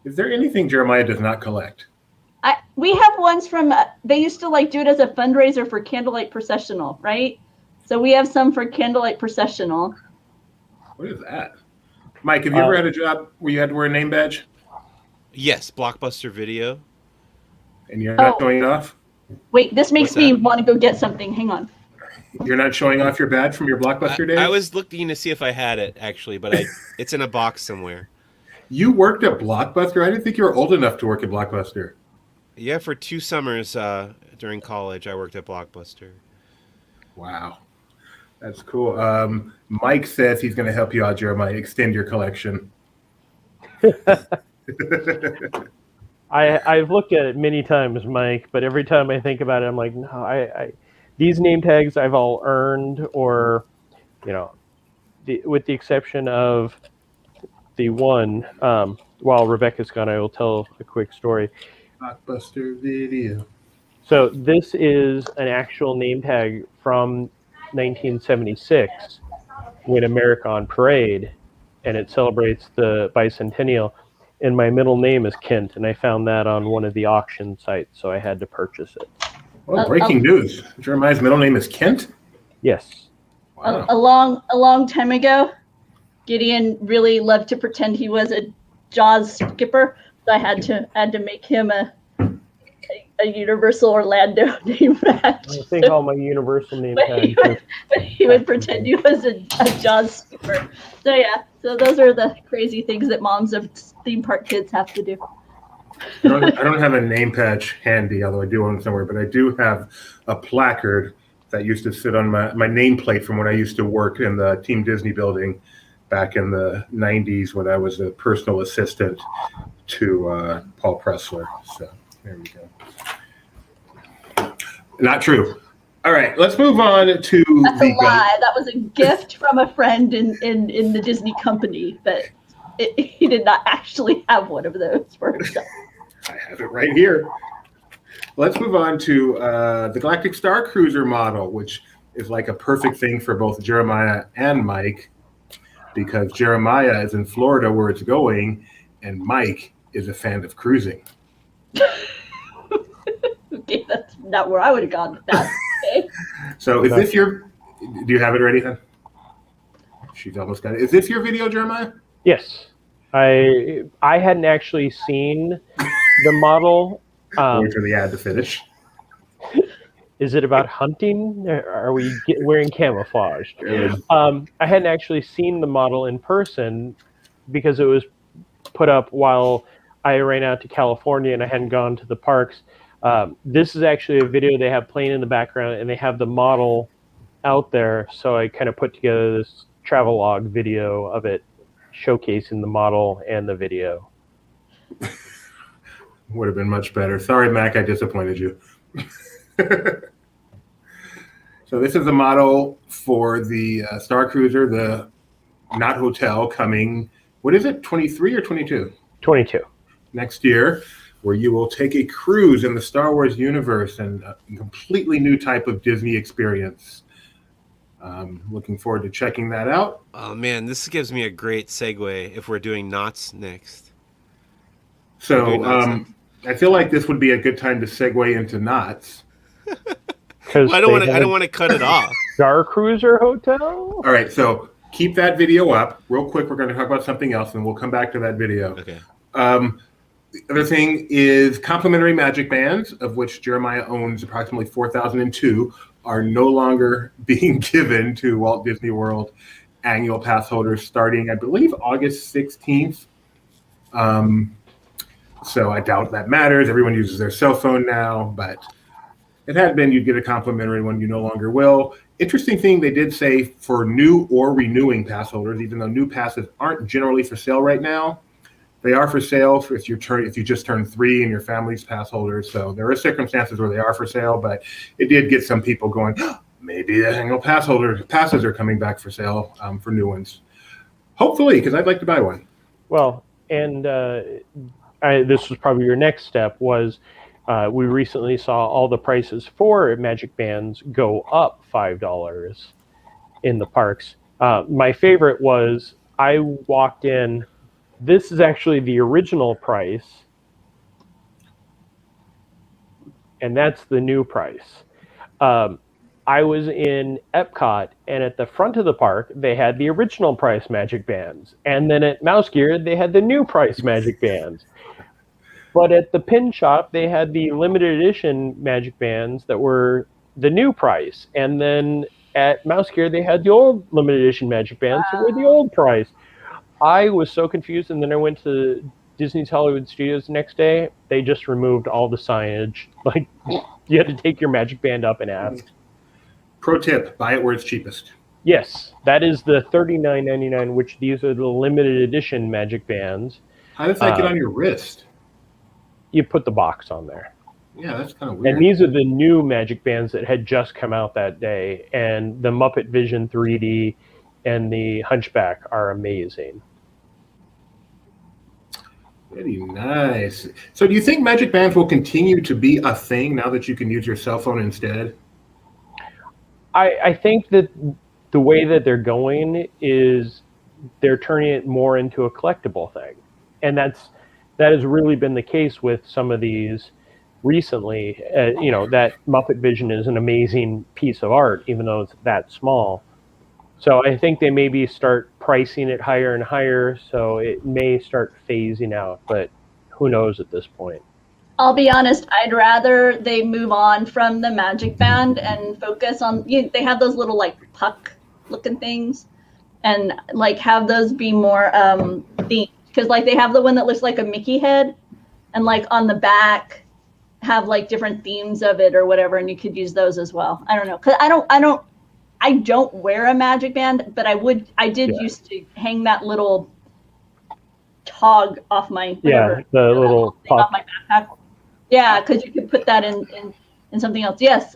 Is there anything Jeremiah does not collect? We have ones from, they used to do it as a fundraiser for Candlelight Processional, right? So we have some for Candlelight Processional. What is that? Mike, have you ever had a job where you had to wear a name badge Yes, Blockbuster Video. and you're not Oh. showing it off? Wait, this makes What's me that? want to go get something. Hang on. You're not showing off your badge from your Blockbuster days? I was looking to see if I had it actually, but it's in a box somewhere. You worked at Blockbuster? I didn't think you were old enough to work at Blockbuster. Yeah, for 2 summers during college, I worked at Blockbuster. Wow. That's cool. Mike says he's going to help you out, Jeremiah. Extend your collection. I've looked at it many times, Mike, but every time I think about it, I'm like, no, these name tags I've all earned, or, with the exception of the one, while Rebecca's gone, I will tell a quick story. Blockbuster Video. So this is an actual name tag from 1976 when America on Parade, and it celebrates the bicentennial. And my middle name is Kent, and I found that on one of the auction sites, so I had to purchase it. Well, breaking news. Jeremiah's middle name is Kent? Yes. Wow. A long time ago, Gideon really loved to pretend he was a Jaws skipper, so I had to make him a Universal Orlando name badge. I think all my universal name tags are He would pretend he was a Jaws skipper. So yeah, so those are the crazy things that moms of theme park kids have to do. I don't have a name patch handy, although I do own somewhere, but I do have a placard that used to sit on my nameplate from when I used to work in the Team Disney building back in the 90s when I was a personal assistant to Paul Pressler. So there we go. Not true. All right, let's move on to That's a lie. That was a gift from a friend in the Disney company, but he did not actually have one of those for himself. I have it right here. Let's move on to the Galactic Star Cruiser model, which is like a perfect thing for both Jeremiah and Mike, because Jeremiah is in Florida where it's going, and Mike is a fan of cruising. Okay, that's not where I would have gone with that. Okay. So is this your, do you have it ready then? She's almost got it. Is this your video, Jeremiah? Yes. I hadn't actually seen the model. Wait for the ad to finish. Is it about hunting? Are we wearing camouflage? I hadn't actually seen the model in person because it was put up while I ran out to California and I hadn't gone to the parks. This is actually a video they have playing in the background, and they have the model out there. So I kind of put together this travelogue video of it, showcasing the model and the video. Would have been much better. Sorry, Mac, I disappointed you. So this is a model for the Star Cruiser, the Knott Hotel, coming, what is it, 23 or 22? 22. Next year, where you will take a cruise in the Star Wars universe and a completely new type of Disney experience. Looking forward to checking that out. Oh man, this gives me a great segue if we're doing Knott's next. So I feel like this would be a good time to segue into Knott's. Well, I don't want to cut it off. Star Cruiser Hotel? All right, so keep that video up. Real quick, we're going to talk about something else, and we'll come back to that video. Okay. The other thing is complimentary magic bands, of which Jeremiah owns approximately 4,002, are no longer being given to Walt Disney World annual pass holders starting, I believe, August 16th. So I doubt that matters. Everyone uses their cell phone now, but it had been you'd get a complimentary one. You no longer will. Interesting thing, they did say for new or renewing pass holders, even though new passes aren't generally for sale right now, they are for sale if you just turned 3 and your family's pass holders. So there are circumstances where they are for sale, but it did get some people going, oh, maybe the annual passes are coming back for sale for new ones. Hopefully, because I'd like to buy one. Well, and this was probably your next step was we recently saw all the prices for Magic Bands go up $5 in the parks. My favorite was I walked in. This is actually the original price, and that's the new price. I was in Epcot, and at the front of the park, they had the original price Magic Bands. And then at Mouse Gear, they had the new price Magic Bands. But at the pin shop, they had the limited edition Magic Bands that were the new price. And then at Mouse Gear, they had the old limited edition Magic Bands that were the old price. I was so confused, and then I went to Disney's Hollywood Studios the next day. They just removed all the signage. Like, you had to take your Magic Band up and ask. Pro tip, buy it where it's cheapest. Yes, that is the $39.99, which these are the limited edition Magic Bands. How does that get on your wrist? You put the box on there. Yeah, that's kind of weird. And these are the new Magic Bands that had just come out that day. And the Muppet Vision 3D and the Hunchback are amazing. Very nice. So do you think Magic Bands will continue to be a thing now that you can use your cell phone instead? I think that the way that they're going is they're turning it more into a collectible thing. And that has really been the case with some of these recently. That Muppet Vision is an amazing piece of art, even though it's that small. So I think they maybe start pricing it higher and higher, so it may start phasing out, but who knows at this point. I'll be honest, I'd rather they move on from the Magic Band and focus on, they have those little like puck looking things, and like have those be more themed. Because like they have the one that looks like a Mickey head, and like on the back have like different themes of it or whatever, and you could use those as well. I don't know, because I don't wear a Magic Band, but I did used to hang that little tog off my the little puck off my backpack. Yeah, because you could put that in something else. Yes,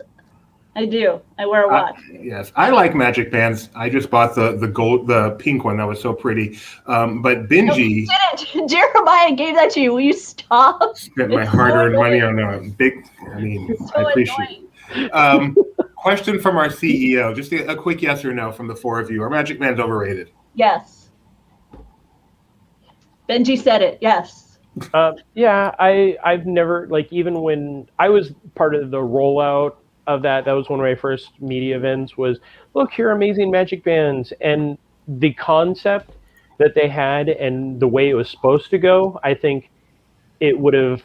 I do. I wear a watch. Yes, I like Magic Bands. I just bought the pink one that was so pretty. But Benji, no, Jeremiah gave that to you. Will you stop? Spent my hard-earned money on a big. I mean, I appreciate it. Question from our CEO. Just a quick yes or no from the four of you. Are Magic Bands overrated? Yes. Benji said it. Yes. Yeah, I've never, like, even when I was part of the rollout of that was one of my first media events was, look, here are amazing Magic Bands. And the concept that they had and the way it was supposed to go, I think it would have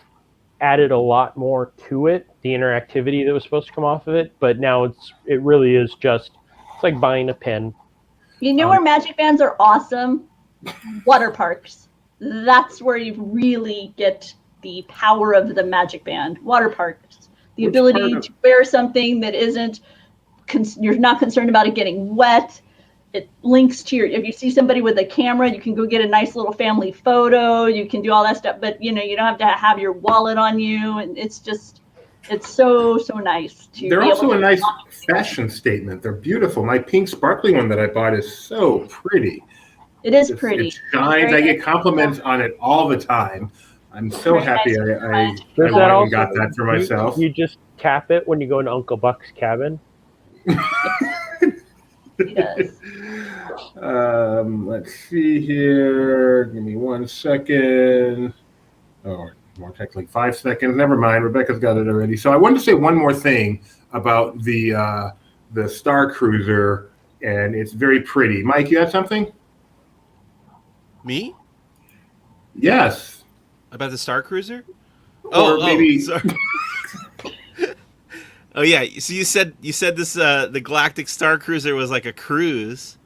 added a lot more to it, the interactivity that was supposed to come off of it. But now it really is just, it's like buying a pen. You know where Magic Bands are awesome? Water parks. That's where you really get the power of the Magic Band. Water parks, the Which ability part of- to wear something that isn't, you're not concerned about it getting wet. It links to your, if you see somebody with a camera, you can go get a nice little family photo. You can do all that stuff, but you know, you don't have to have your wallet on you. And it's just, it's so nice to They're be also able a to nice fashion statement. They're beautiful. My pink sparkly one that I bought is so pretty. It is It pretty. shines. Very I get nice. compliments on it all the time. I'm so Very happy nice. I Does went that and also got that for myself. You just tap it when you go into Uncle Buck's cabin. Yes. Let's see here. Give me 1 second. Oh, more technically 5 seconds. Never mind. Rebecca's got it already. So I wanted to say one more thing about the Star Cruiser, and it's very pretty. Mike, you had something? Me? Yes. About the Star Cruiser? Or maybe. Sorry. Oh yeah. So you said this the Galactic Star Cruiser was like a cruise,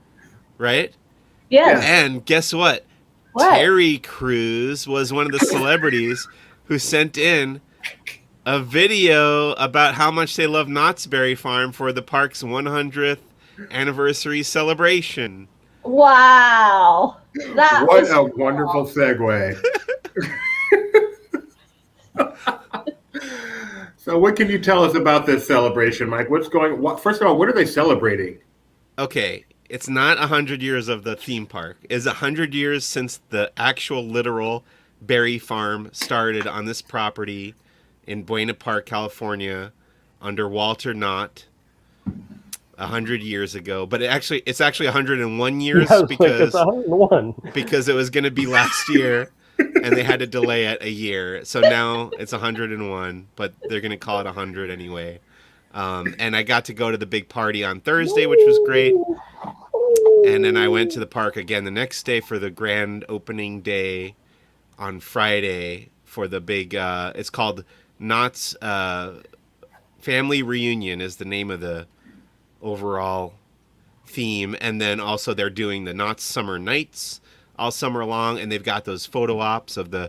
right? Yes. And guess what? What? Terry Crews was one of the celebrities who sent in a video about how much they love Knott's Berry Farm for the park's 100th anniversary celebration. Wow. That What was a wonderful segue. So what can you tell us about this celebration, Mike? First of all, what are they celebrating? Okay, it's not 100 years of the theme park. It's 100 years since the actual literal berry farm started on this property in Buena Park, California, under Walter Knott 100 years ago. But it's actually 101 years Yeah, it's 101. because it was going to be last year. And they had to delay it a year. So now it's 101, but they're going to call it 100 anyway. And I got to go to the big party on Thursday, which was great. And then I went to the park again the next day for the grand opening day on Friday for the big, it's called Knott's Family Reunion is the name of the overall theme. And then also they're doing the Knott's Summer Nights all summer long, and they've got those photo ops of the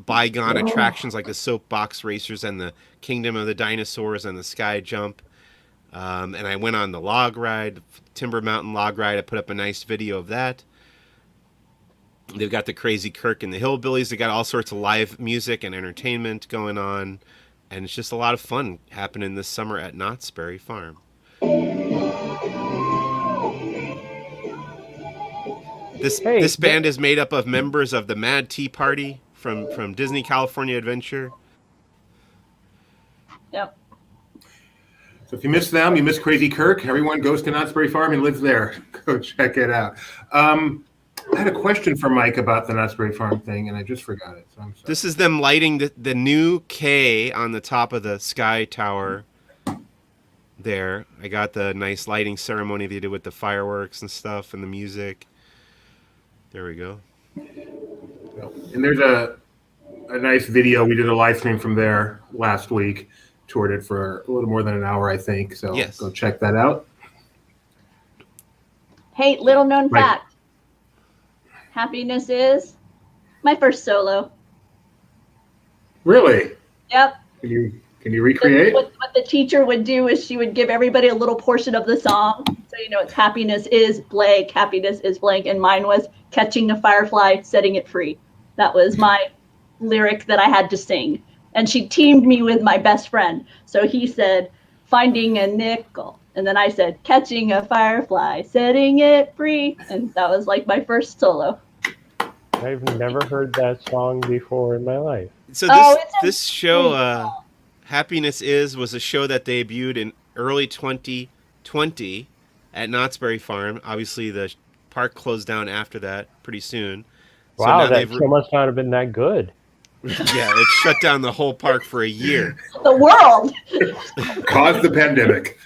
bygone attractions like the soapbox racers and the Kingdom of the Dinosaurs and the Sky Jump. And I went on the log ride, Timber Mountain log ride. I put up a nice video of that. They've got the Crazy Kirk and the Hillbillies. They got all sorts of live music and entertainment going on, and it's just a lot of fun happening this summer at Knott's Berry Farm. This band is made up of members of the Mad Tea Party from Disney California Adventure. Yep. So if you miss them, you miss Crazy Kirk. Everyone goes to Knott's Berry Farm and lives there. Go check it out. I had a question for Mike about the Knott's Berry Farm thing, and I just forgot it. So I'm sorry. This is them lighting the new K on the top of the Sky Tower there. I got the nice lighting ceremony they did with the fireworks and stuff and the music. There we go. And there's a nice video. We did a live stream from there last week. Toured it for a little more than an hour, I think. So yes. Go check that out. Hey, little known Right. fact. Happiness is my first solo. Really? Yep. Can you recreate? What the teacher would do is she would give everybody a little portion of the song. So, you know, it's happiness is blank, happiness is blank. And mine was catching a firefly, setting it free. That was my lyric that I had to sing. And she teamed me with my best friend. So he said, finding a nickel. And then I said, catching a firefly, setting it free. And that was like my first solo. I've never heard that song before in my life. So it's this show, Happiness was a show that debuted in early 2020 at Knott's Berry Farm. Obviously, the park closed down after that pretty soon. So Wow, now that show must not have been that good. Yeah, it shut down the whole park for a year. The world. Caused the pandemic.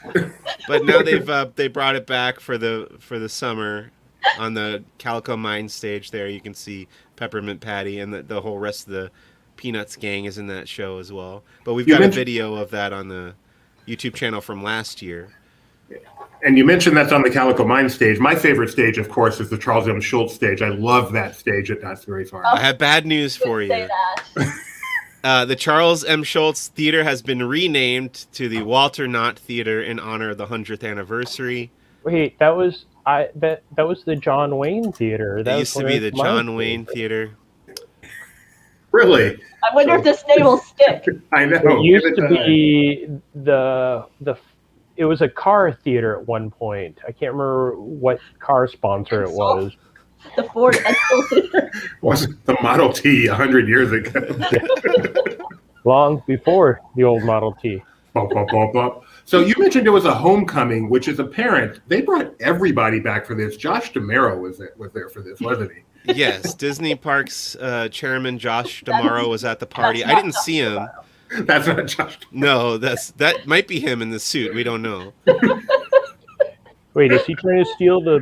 But now they brought it back for the summer on the Calico Mine stage there. You can see Peppermint Patty and the whole rest of the Peanuts gang is in that show as well. But we've got a video of that on the YouTube channel from last year. And you mentioned that's on the Calico Mine stage. My favorite stage, of course, is the Charles M. Schultz stage. I love that stage at Knott's Berry Farm. I have bad news for Say you. that. The Charles M. Schultz Theater has been renamed to the Walter Knott Theater in honor of the 100th anniversary. Wait, that was the John Wayne Theater. It That used was to one be of the my John Wayne favorites. Theater. Really? I wonder if this name will stick. I know. It used Give to time. be it was a car theater at one point. I can't remember what car sponsor it was. The Ford Edsel Theater. Wasn't the Model T 100 years ago? Long before the old Model T. Bump, bump, bump, bump. So you mentioned it was a homecoming, which is apparent. They brought everybody back for this. Josh DeMero was there for this, wasn't he? Yes, Disney Parks chairman Josh D'Amaro was at the party. I didn't see him. That's not Josh. No, that might be him in the suit. We don't know. Wait, is he trying to steal the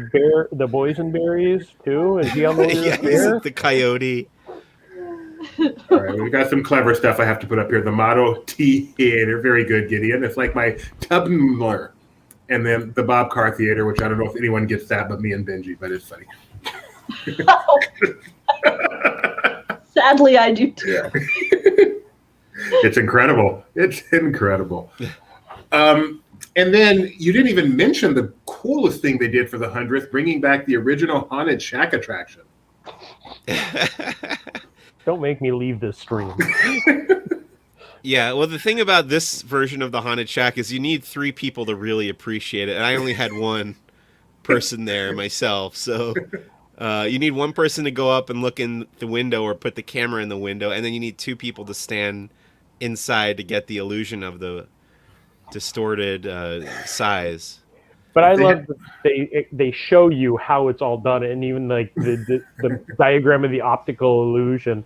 boysenberries too? Is he on the way to Yeah, the he's fair? the coyote. All right, we've got some clever stuff I have to put up here. The Model T Theater, very good, Gideon. It's like my Tubmler. And then the Bob Carr Theater, which I don't know if anyone gets that but me and Benji, but it's funny. Sadly, I do too. It's incredible. It's incredible. And then you didn't even mention the coolest thing they did for the 100th, bringing back the original Haunted Shack attraction. Don't make me leave this stream. Yeah, well, the thing about this version of the Haunted Shack is you need 3 people to really appreciate it, and I only had one person there myself, so you need one person to go up and look in the window or put the camera in the window, and then you need 2 people to stand inside to get the illusion of the distorted size. But I love that they show you how it's all done, and even like the diagram of the optical illusion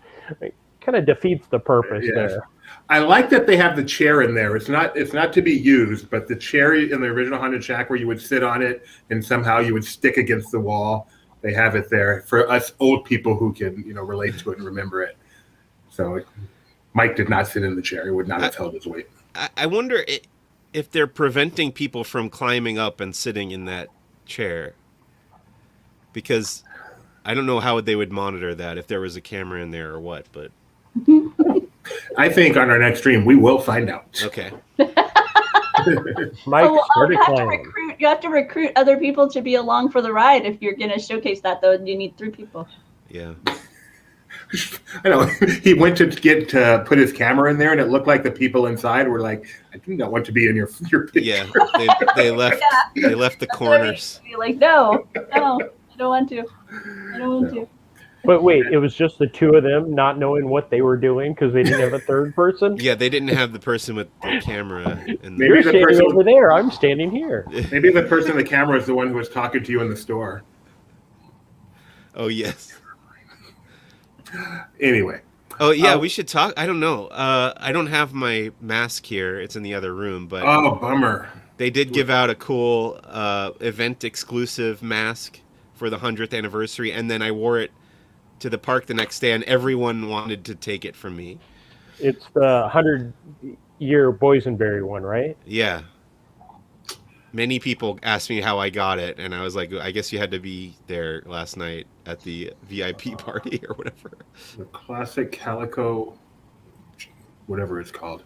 kind of defeats the purpose there. I like that they have the chair in there. It's not to be used, but the chair in the original Haunted Shack where you would sit on it and somehow you would stick against the wall. They have it there for us old people who can relate to it and remember it. So Mike did not sit in the chair; he would not have held his weight. I wonder if they're preventing people from climbing up and sitting in that chair, because I don't know how they would monitor that if there was a camera in there or what. But I think on our next stream we will find out. okay. Mike started you have to climbing. you have to recruit other people to be along for the ride. If you're going to showcase that, though, you need 3 people. Yeah. I know he went to put his camera in there, and it looked like the people inside were like, "I do not want to be in your picture." Yeah, they left they left the That's what I mean. corners. Be like, no, I don't want to. I don't want to. But wait, it was just the 2 of them not knowing what they were doing because they didn't have a third person? Yeah, they didn't have the person with the camera. And Maybe You're the standing person- over there. I'm standing here. Maybe the person in the camera is the one who was talking to you in the store. Oh yes. Anyway, Oh yeah, we should talk. I don't know. I don't have my mask here. It's in the other room, but oh bummer. they did give out a cool event exclusive mask for the 100th anniversary, and then I wore it to the park the next day, and everyone wanted to take it from me. It's the 100-year boysenberry one, right? Yeah. Many people asked me how I got it, and I was like, I guess you had to be there last night at the VIP party or whatever. The classic calico, whatever it's called.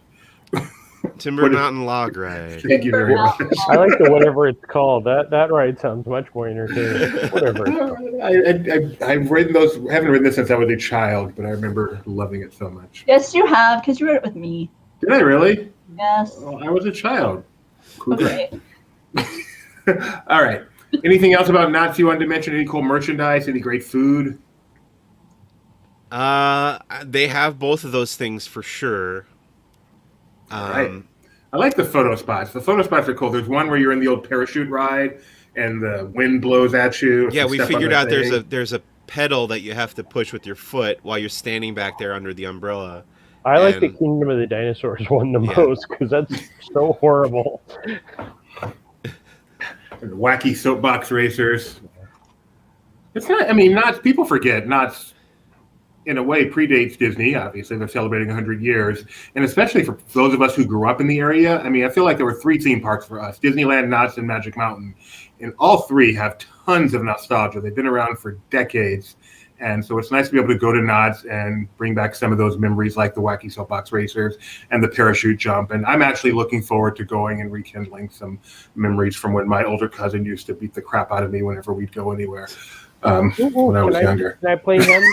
Timber Mountain Log Ride. Thank you very much. I like the whatever it's called. That ride sounds much more entertaining. Whatever it's called. I've ridden those. Haven't ridden this since I was a child, but I remember loving it so much. Yes, you have, because you rode it with me. Did I really? Yes. Oh, I was a child. Cool. Okay. All right. Anything else about Knott's you wanted to mention? Any cool merchandise? Any great food? They have both of those things for sure. Right. I like the photo spots. The photo spots are cool. There's one where you're in the old parachute ride and the wind blows at you. Yeah, we Step on figured the out thing. there's a pedal that you have to push with your foot while you're standing back there under the umbrella. I like the And- Kingdom of the Dinosaurs one the Yeah. most because that's so horrible. And wacky soapbox racers. It's not. I mean, Knott's. People forget Knott's in a way, predates Disney. Obviously, they're celebrating 100 years. And especially for those of us who grew up in the area, I mean, I feel like there were 3 theme parks for us: Disneyland, Knott's, and Magic Mountain. And all 3 have tons of nostalgia. They've been around for decades. And so it's nice to be able to go to Knott's and bring back some of those memories, like the wacky soapbox racers and the parachute jump. And I'm actually looking forward to going and rekindling some memories from when my older cousin used to beat the crap out of me whenever we'd go anywhere when I was younger. Can I play him?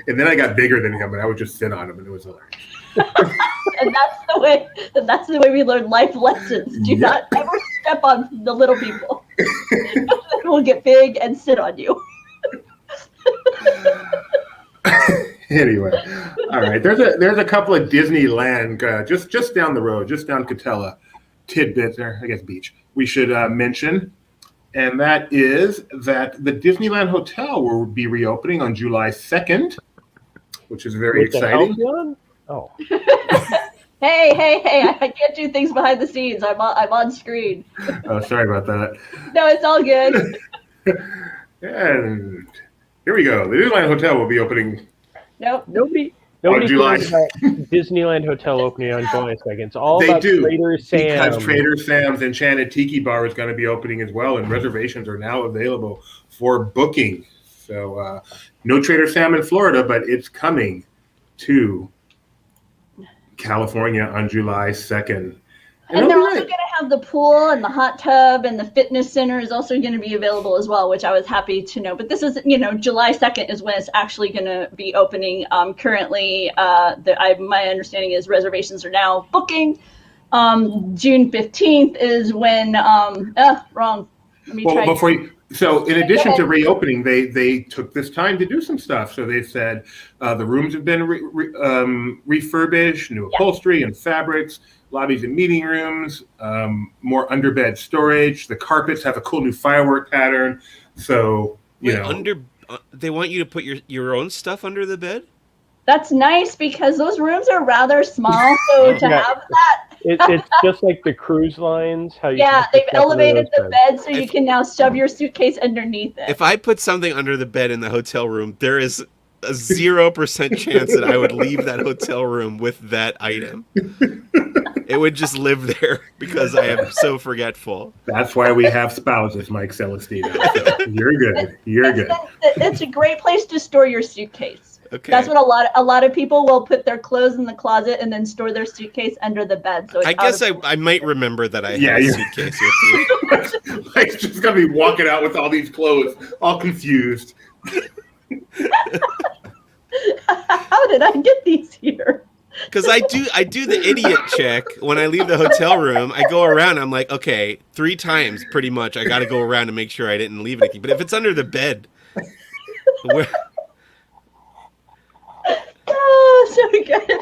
And then I got bigger than him, and I would just sit on him, and it was hilarious. And that's the way we learn life lessons. Do not ever step on the little people. We'll get big and sit on you. Anyway, all right. There's a couple of Disneyland just down the road, just down Catella, tidbits there, I guess beach. We should mention, and that is that the Disneyland Hotel will be reopening on July 2nd, which is very exciting. Oh. Hey! I can't do things behind the scenes. I'm on screen. Oh, sorry about that. No, it's all good. And here we go. The Disneyland Hotel will be opening. Nope. Nobody July. cares about Disneyland Hotel opening on July 2nd. It's all They about do, Trader Sam's. because Trader Sam's Enchanted Tiki Bar is going to be opening as well, and reservations are now available for booking. So no Trader Sam in Florida, but it's coming to California on July 2nd. And they're also going to have the pool and the hot tub, and the fitness center is also going to be available as well, which I was happy to know. But this is, July 2nd is when it's actually going to be opening. Currently, my understanding is reservations are now booking. June 15th is when, wrong. Let me try. So in addition to reopening, they took this time to do some stuff. So they said the rooms have been refurbished, new upholstery and fabrics, lobbies and meeting rooms, more underbed storage. The carpets have a cool new firework pattern. So, they want you to put your own stuff under the bed? That's nice because those rooms are rather small. So to have that. It's just like the cruise lines. They've elevated the bed so you can now shove your suitcase underneath it. If I put something under the bed in the hotel room, there is a 0% chance that I would leave that hotel room with that item. It would just live there because I am so forgetful. That's why we have spouses, Mike Celestino. So you're good. You're good. It's a great place to store your suitcase. Okay. That's what a lot of people will put their clothes in the closet and then store their suitcase under the bed. So I guess I might remember that I had a suitcase with me. Mike's just gonna be walking out with all these clothes, all confused. How did I get these here? Because I do the idiot check when I leave the hotel room. I go around. I'm like, okay, 3 times pretty much. I got to go around to make sure I didn't leave anything. But if it's under the bed, oh, so good.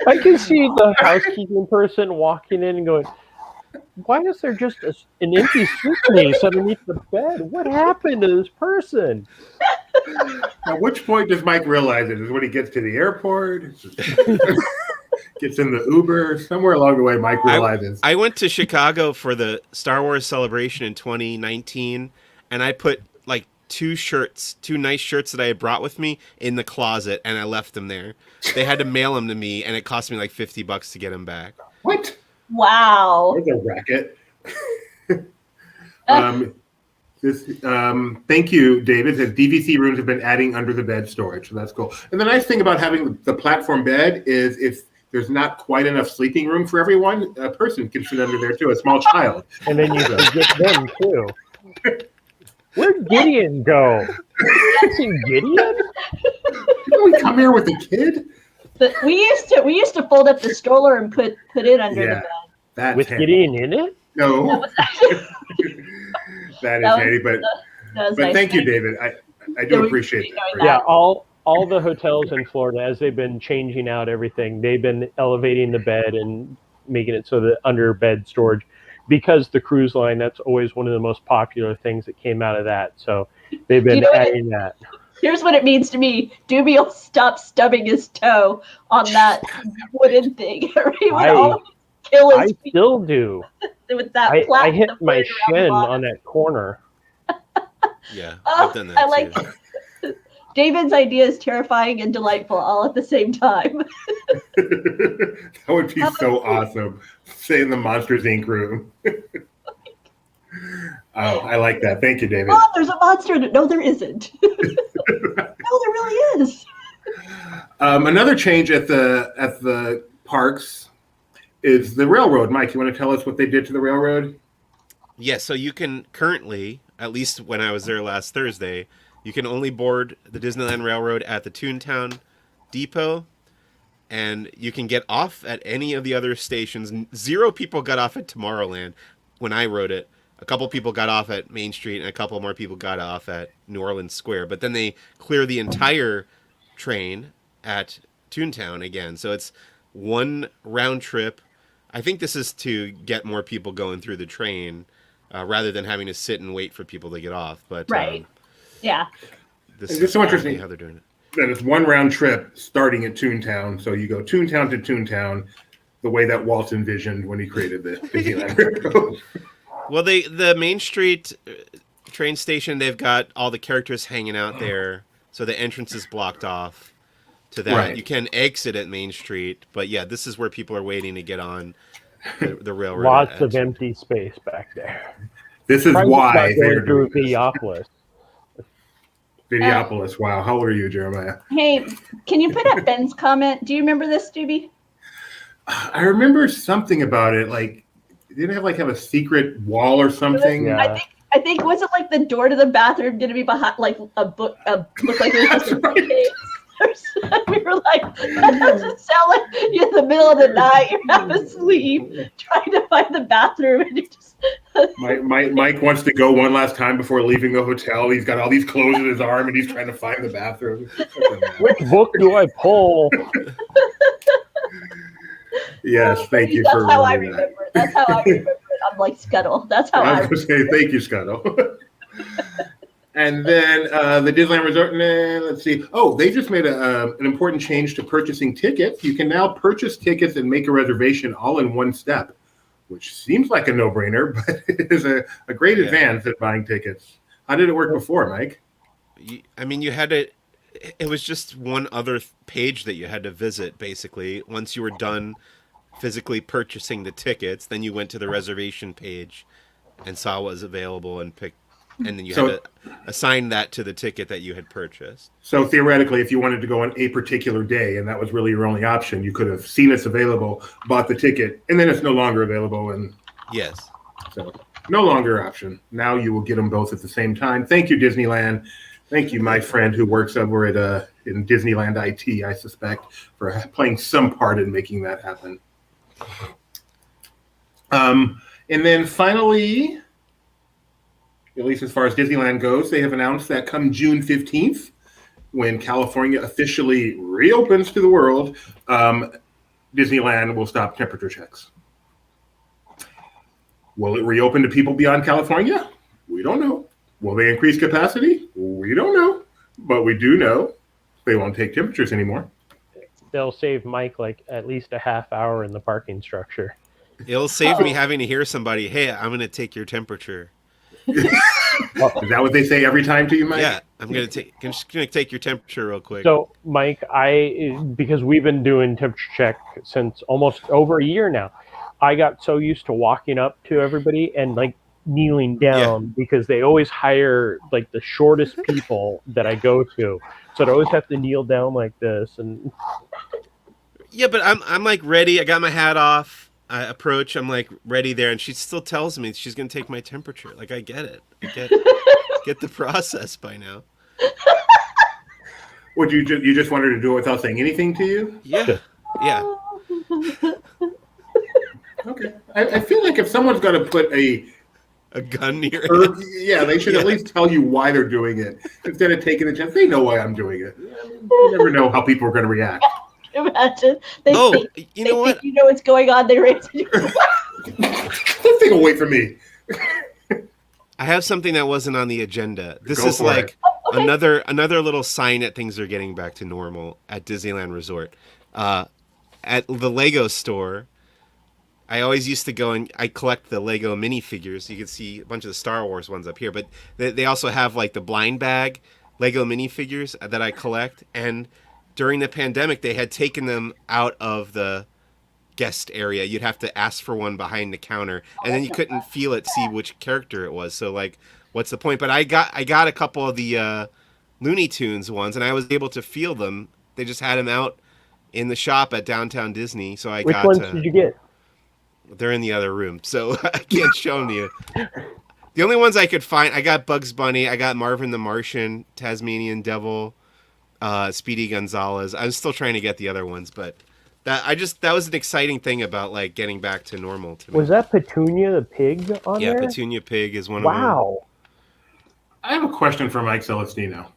I can see the housekeeping person walking in and going, "Why is there just an empty suitcase underneath the bed? What happened to this person?" At which point does Mike realize it? Is when he gets to the airport, gets in the Uber, somewhere along the way, Mike realizes. I went to Chicago for the Star Wars celebration in 2019, and I put like 2 nice shirts that I had brought with me in the closet, and I left them there. They had to mail them to me, and it cost me like $50 to get them back. What? Wow. There's a racket. Thank you, David. Says DVC rooms have been adding under the bed storage, so that's cool. And the nice thing about having the platform bed is if there's not quite enough sleeping room for everyone, a person can sit under there too, a small child. And then you can get them too. Where'd Gideon go? You seen Gideon? Didn't we come here with a kid? We used to fold up the stroller and put it under the bed. That's with handy. Gideon in it? No. That is handy, but nice. Thank you, David. I do appreciate that. Yeah, all the hotels in Florida, as they've been changing out everything, they've been elevating the bed and making it so that under bed storage, because the cruise line, that's always one of the most popular things that came out of that. So they've been adding that. Here's what it means to me. Doobie will stop stubbing his toe on that wooden thing. He would always kill his feet still do. with that I hit my shin on that corner. Yeah, Oh, I've done that I like too. David's idea is terrifying and delightful all at the same time. That would be so awesome. Say in the Monsters Inc. room. Oh, I like that. Thank you, David. Mom, there's a monster. No, there isn't. No, there really is. Another change at the parks is the railroad. Mike, you want to tell us what they did to the railroad? Yeah, so you can currently, at least when I was there last Thursday, you can only board the Disneyland Railroad at the Toontown Depot, and you can get off at any of the other stations. 0 people got off at Tomorrowland when I rode it. A couple people got off at Main Street, and a couple more people got off at New Orleans Square. But then they clear the entire train at Toontown again. So it's one round trip. I think this is to get more people going through the train rather than having to sit and wait for people to get off. But Right. Yeah. this It's is so interesting. how they're doing it. That it's one round trip starting at Toontown. So you go Toontown to Toontown, the way that Walt envisioned when he created the Disneyland Railroad. Well, the Main Street train station, they've got all the characters hanging out there, so the entrance is blocked off to that. Right. You can exit at Main Street, but yeah, this is where people are waiting to get on the railroad. Lots of empty space back there. This is Probably why not they're going through doing this. Videopolis. Videopolis. Wow. How old are you, Jeremiah? Hey, can you put up Ben's comment? Do you remember this, Doobie? I remember something about it. Like, didn't it have a secret wall or something? Yeah. I think was it like the door to the bathroom going to be behind like a book? Look like it was just a bookcase. We were like, that doesn't sound like you're in the middle of the night. You're half asleep, trying to find the bathroom, and you just. Mike wants to go one last time before leaving the hotel. He's got all these clothes in his arm, and he's trying to find the bathroom. Which book do I pull? Yes, thank you That's for how I remembering that. remember it. That's how I remember it. I'm like Scuttle. That's how I I. was going to say thank you, Scuttle. And then the Disneyland Resort, let's see. Oh, they just made an important change to purchasing tickets. You can now purchase tickets and make a reservation all in one step, which seems like a no-brainer, but it is a great advance at buying tickets. How did it work before, Mike? You had to. It was just one other page that you had to visit, basically. Once you were done physically purchasing the tickets, then you went to the reservation page and saw what was available and picked. And then you had to assign that to the ticket that you had purchased. So theoretically, if you wanted to go on a particular day and that was really your only option, you could have seen it's available, bought the ticket, and then it's no longer available. And Yes. so no longer an option. Now you will get them both at the same time. Thank you, Disneyland. Thank you, my friend who works over at in Disneyland IT, I suspect, for playing some part in making that happen. And then finally, at least as far as Disneyland goes, they have announced that come June 15th, when California officially reopens to the world, Disneyland will stop temperature checks. Will it reopen to people beyond California? We don't know. Will they increase capacity? We don't know. But we do know they won't take temperatures anymore. They'll save Mike like at least a half hour in the parking structure. It'll save me having to hear somebody, hey, I'm going to take your temperature. Is that what they say every time to you, Mike? Yeah, I'm just going to take your temperature real quick. So, Mike, because we've been doing temperature check since almost over a year now, I got so used to walking up to everybody and like kneeling down because they always hire like the shortest people that I go to. So I always have to kneel down like this. And yeah, but I'm like ready. I got my hat off. I approach. I'm like ready there, and she still tells me she's gonna take my temperature. Like I get it. Get the process by now. Would you just wanted to do it without saying anything to you? Yeah. Okay. I feel like if someone's going to put a gun near yeah, they should at least tell you why they're doing it instead of taking a chance. They know why I'm doing it. You never know how people are going to react. Imagine. They you know what? think you know what's going on. They raise you. Don't take away from me. I have something that wasn't on the agenda. This Go is for like it. another little sign that things are getting back to normal at Disneyland Resort. At the Lego store, I always used to go and I collect the Lego minifigures. You can see a bunch of the Star Wars ones up here, but they also have like the blind bag Lego minifigures that I collect. And during the pandemic, they had taken them out of the guest area. You'd have to ask for one behind the counter, and then you couldn't feel it, see which character it was. So like, what's the point? But I got a couple of the Looney Tunes ones, and I was able to feel them. They just had them out in the shop at Downtown Disney, so Which ones did you get? They're in the other room, so I can't show them to you. The only ones I could find, I got Bugs Bunny, I got Marvin the Martian, Tasmanian Devil, Speedy Gonzalez. I'm still trying to get the other ones, but that was an exciting thing about like getting back to normal to me. Was that Petunia the pig on there? Yeah, Petunia Pig is one of them. Wow. I have a question for Mike Celestino.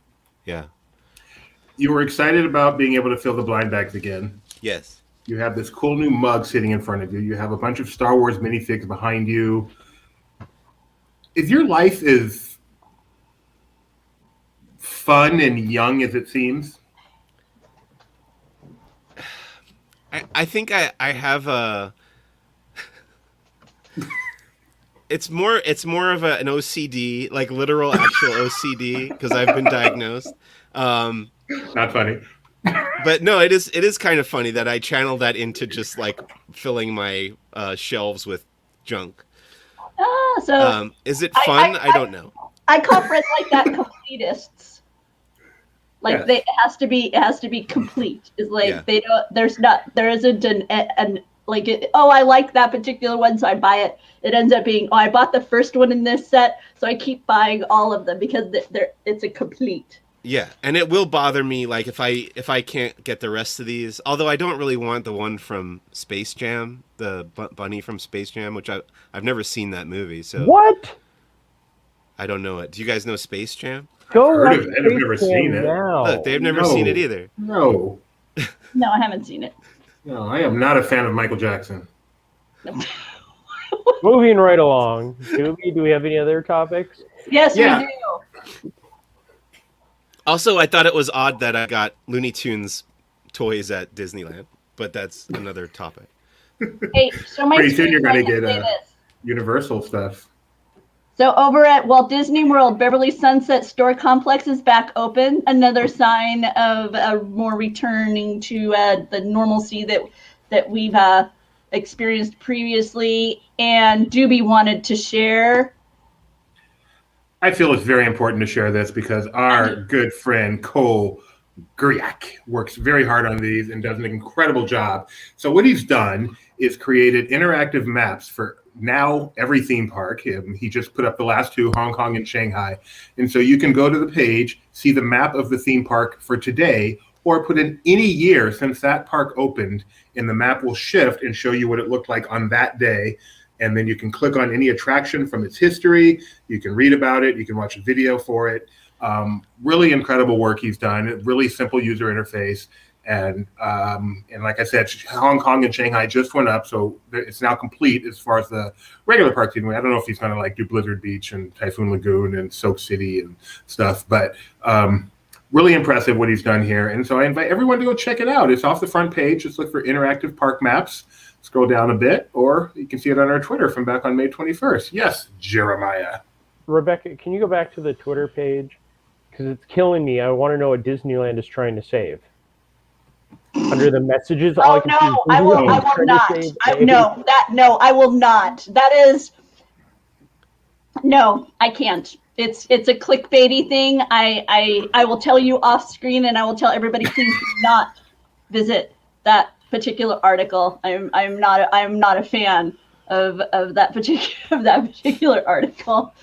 Yeah. You were excited about being able to fill the blind bags again. Yes. You have this cool new mug sitting in front of you. You have a bunch of Star Wars minifigs behind you. If your life is fun and young as it seems? I think I have a. It's more of an OCD, like literal actual OCD, because I've been diagnosed. Not funny. But no, it is kind of funny that I channeled that into just like filling my shelves with junk. So is it fun? I don't know. I call friends like that completists. Like Yes. it has to be complete. It's like Yeah. they don't. There isn't an like it, oh, I like that particular one, so I buy it. It ends up being, oh, I bought the first one in this set, so I keep buying all of them because it's a complete. Yeah, and it will bother me like if I can't get the rest of these. Although I don't really want the one from Space Jam, the bunny from Space Jam, which I've never seen that movie, so What? I don't know it. Do you guys know Space Jam? Go Heard watch of it. I've never Space seen Jam it. now. Look, they've never No. seen it either. No. No, I haven't seen it. No, I am not a fan of Michael Jackson. Moving right along. Do we have any other topics? Yes, Yeah. we do. Also, I thought it was odd that I got Looney Tunes toys at Disneyland, but that's another topic. Hey, so my Pretty soon screen you're gonna might get say this. Universal stuff. So over at Walt Disney World, Beverly Sunset Store Complex is back open. Another sign of a more returning to the normalcy that we've experienced previously. And Doobie wanted to share. I feel it's very important to share this because our good friend Cole Griak works very hard on these and does an incredible job. So what he's done is created interactive maps for now every theme park. He just put up the last two, Hong Kong and Shanghai. And so you can go to the page, see the map of the theme park for today, or put in any year since that park opened, and the map will shift and show you what it looked like on that day. And then you can click on any attraction from its history. You can read about it. You can watch a video for it. Really incredible work he's done. Really simple user interface. And like I said, Hong Kong and Shanghai just went up, so it's now complete as far as the regular parks. Anyway, I don't know if he's going to like do Blizzard Beach and Typhoon Lagoon and Soak City and stuff, but really impressive what he's done here. And so I invite everyone to go check it out. It's off the front page. Just look for interactive park maps. Scroll down a bit, or you can see it on our Twitter from back on May 21st. Yes, Jeremiah. Rebecca, can you go back to the Twitter page? Because it's killing me. I want to know what Disneyland is trying to save. Under the messages, all Oh I can see is no, I will trying to not. save I will not. That is no, I can't. It's a clickbaity thing. I will tell you off screen, and I will tell everybody, please do not visit that particular article. I'm not a fan of that particular article.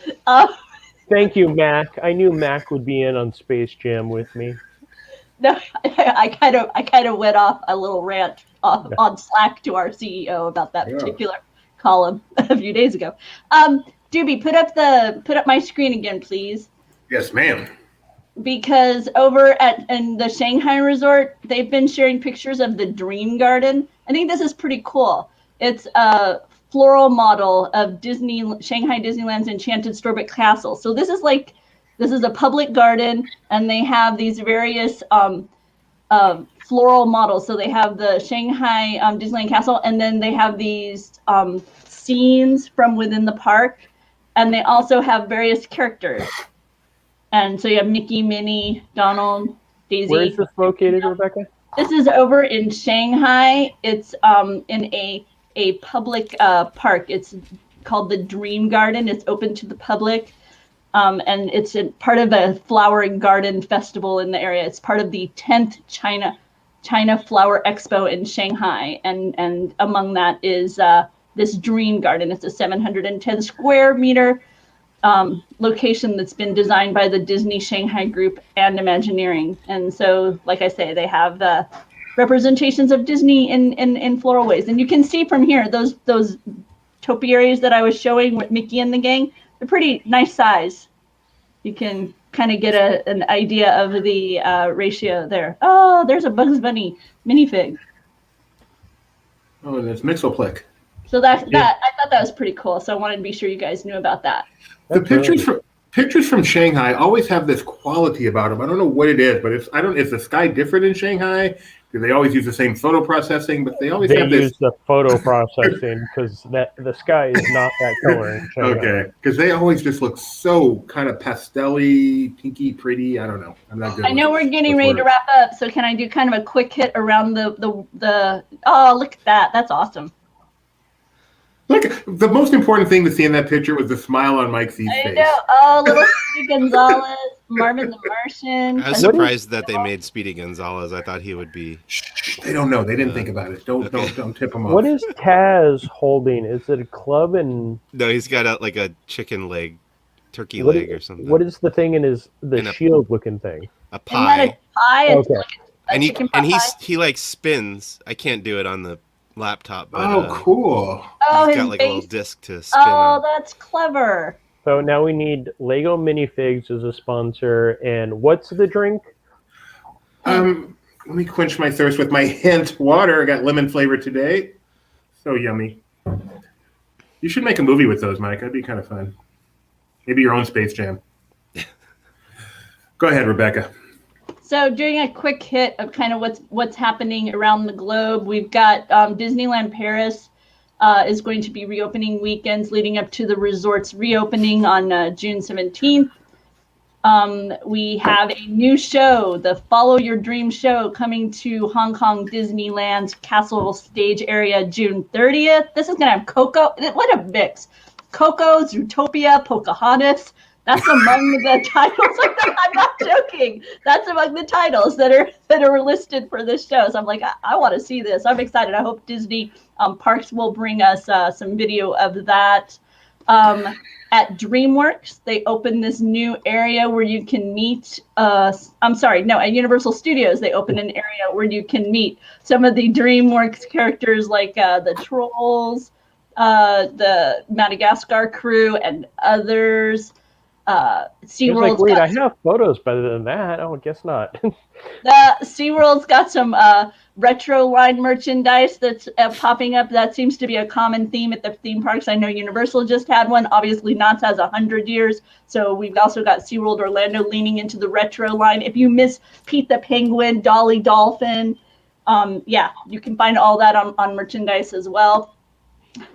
Thank you, Mac. I knew Mac would be in on Space Jam with me. No, I kind of went off a little rant on Slack to our CEO about that particular column a few days ago. Doobie, put up my screen again, please. Yes, ma'am. Because over in the Shanghai resort, they've been sharing pictures of the Dream Garden. I think this is pretty cool. It's a floral model of Shanghai Disneyland's Enchanted Storybook Castle. So this is a public garden, and they have these various floral models. So they have the Shanghai Disneyland Castle, and then they have these scenes from within the park, and they also have various characters. And so you have Mickey, Minnie, Donald, Daisy. Where is this located, Rebecca? This is over in Shanghai. It's in a public park. It's called the Dream Garden. It's open to the public. And it's part of a flower and garden festival in the area. It's part of the 10th China Flower Expo in Shanghai. And among that is this Dream Garden. It's a 710 square meter location that's been designed by the Disney Shanghai Group and Imagineering. And so, like I say, they have representations of Disney in floral ways. And you can see from here, those topiaries that I was showing with Mickey and the gang, they're pretty nice size. You can kind of get an idea of the ratio there. Oh, there's a Bugs Bunny minifig. Oh, and it's Mixoplick. So I thought that was pretty cool. So I wanted to be sure you guys knew about that. The pictures from Shanghai always have this quality about them. I don't know what it is, but is the sky different in Shanghai? Do they always use the same photo processing? But they always have this. They use the photo processing because the sky is not that color in Shanghai. Okay, because they always just look so kind of pastel-y, pinky, pretty. I don't know. I'm not good. I know we're getting ready to wrap up, so can I do kind of a quick hit around the? Oh, look at that! That's awesome. Look, the most important thing to see in that picture was the smile on Mike Z's face. I know. Oh, little Speedy Gonzalez, Marvin the Martian. I was surprised that they made Speedy Gonzalez. I thought he would be. Shh, they don't know. They didn't think about it. Don't tip them off. What is Taz holding? Is it a club and? No, he's got a chicken leg, turkey leg or something. What is the thing in the shield looking thing? A pie. Isn't that a pie? It's Okay. like and he like spins. I can't do it on the laptop. But, cool. Oh, he's his got like face. a little disc to spin Oh, on. that's clever. So now we need Lego minifigs as a sponsor. And what's the drink? Let me quench my thirst with my hint water. I got lemon flavor today. So yummy. You should make a movie with those, Mike. That'd be kind of fun. Maybe your own Space Jam. Go ahead, Rebecca. So doing a quick hit of kind of what's happening around the globe, we've got Disneyland Paris is going to be reopening weekends leading up to the resort's reopening on June 17th. We have a new show, the Follow Your Dream show, coming to Hong Kong Disneyland's Castle Stage area June 30th. This is going to have Coco. What a mix. Coco, Zootopia, Pocahontas. That's among the titles. I'm not joking. That's among the titles that are listed for this show. So I'm like, I want to see this. I'm excited. I hope Disney Parks will bring us some video of that. At DreamWorks, they opened this new area where you can meet. At Universal Studios, they opened an area where you can meet some of the DreamWorks characters, like the Trolls, the Madagascar crew, and others. SeaWorld's wait, I have photos better than that. Oh, I guess not. SeaWorld's got some retro line merchandise that's popping up. That seems to be a common theme at the theme parks. I know Universal just had one. Obviously, Knott's has 100 years. So we've also got SeaWorld Orlando leaning into the retro line. If you miss Pete the Penguin, Dolly Dolphin, you can find all that on merchandise as well.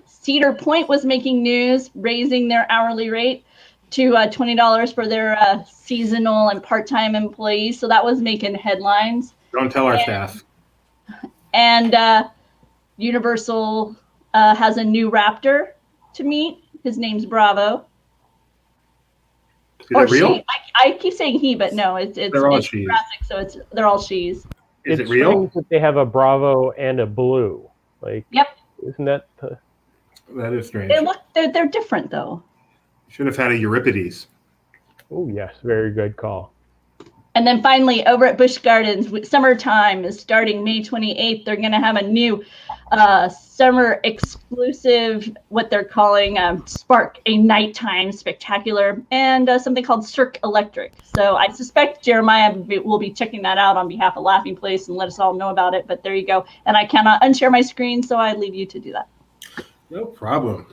Cedar Point was making news, raising their hourly rate to $20 for their seasonal and part-time employees. So that was making headlines. Don't tell our staff. And Universal has a new Raptor to meet. His name's Bravo. Is it real? She. I keep saying he, but no, it's she's. Jurassic, so they're all she's. Is it real? Strange that they have a Bravo and a Blue. Yep. Isn't that? That is strange. They're different though. Should have had a Euripides. Oh yes, very good call. And then finally, over at Busch Gardens, summertime is starting May 28th. They're going to have a new summer exclusive, what they're calling Spark, a nighttime spectacular, and something called Cirque Electric. So I suspect Jeremiah will be checking that out on behalf of Laughing Place and let us all know about it. But there you go. And I cannot unshare my screen, so I leave you to do that. No problem.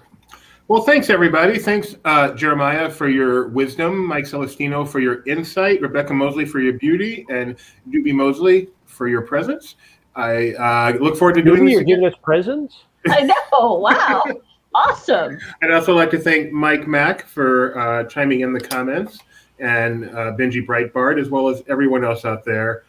Well, thanks, everybody. Thanks, Jeremiah, for your wisdom, Mike Celestino for your insight, Rebecca Mosley for your beauty, and Doobie Mosley for your presence. I look forward to doing this You're again. giving us presents? I know. Wow. Awesome. I'd also like to thank Mike Mack for chiming in the comments, and Benji Breitbart, as well as everyone else out there,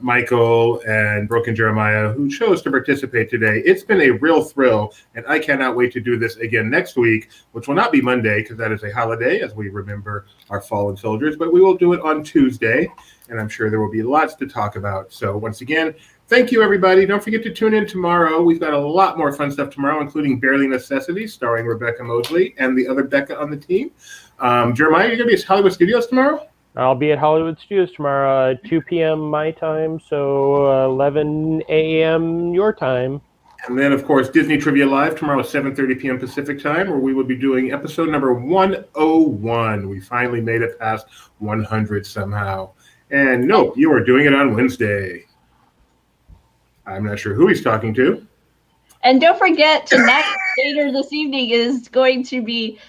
Michael and Broken Jeremiah, who chose to participate today. It's been a real thrill, and I cannot wait to do this again next week, which will not be Monday because that is a holiday as we remember our fallen soldiers, but we will do it on Tuesday, and I'm sure there will be lots to talk about. So once again, thank you, everybody. Don't forget to tune in tomorrow. We've got a lot more fun stuff tomorrow, including Barely Necessities, starring Rebecca Mosley and the other Becca on the team. Jeremiah, you're going to be at Hollywood Studios tomorrow? I'll be at Hollywood Studios tomorrow, 2 p.m. my time, so 11 a.m. your time. And then, of course, Disney Trivia Live tomorrow at 7:30 p.m. Pacific time, where we will be doing episode number 101. We finally made it past 100 somehow. And no, you are doing it on Wednesday. I'm not sure who he's talking to. And don't forget, tonight, later this evening, is going to be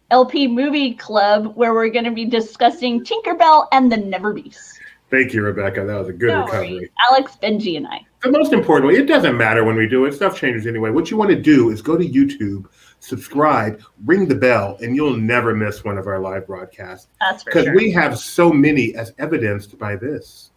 LP Movie Club, where we're going to be discussing Tinkerbell and the Never Beast. Thank you, Rebecca. That was a good recovery. Worries. Alex, Benji, and I. But most importantly, it doesn't matter when we do it. Stuff changes anyway. What you want to do is go to YouTube, subscribe, ring the bell, and you'll never miss one of our live broadcasts. That's for Because sure. we have so many, as evidenced by this.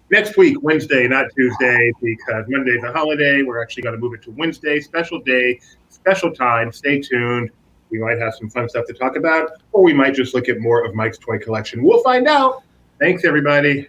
Next week, Wednesday, not Tuesday, because Monday's a holiday. We're actually going to move it to Wednesday. Special day, special time. Stay tuned. We might have some fun stuff to talk about, or we might just look at more of Mike's toy collection. We'll find out. Thanks, everybody.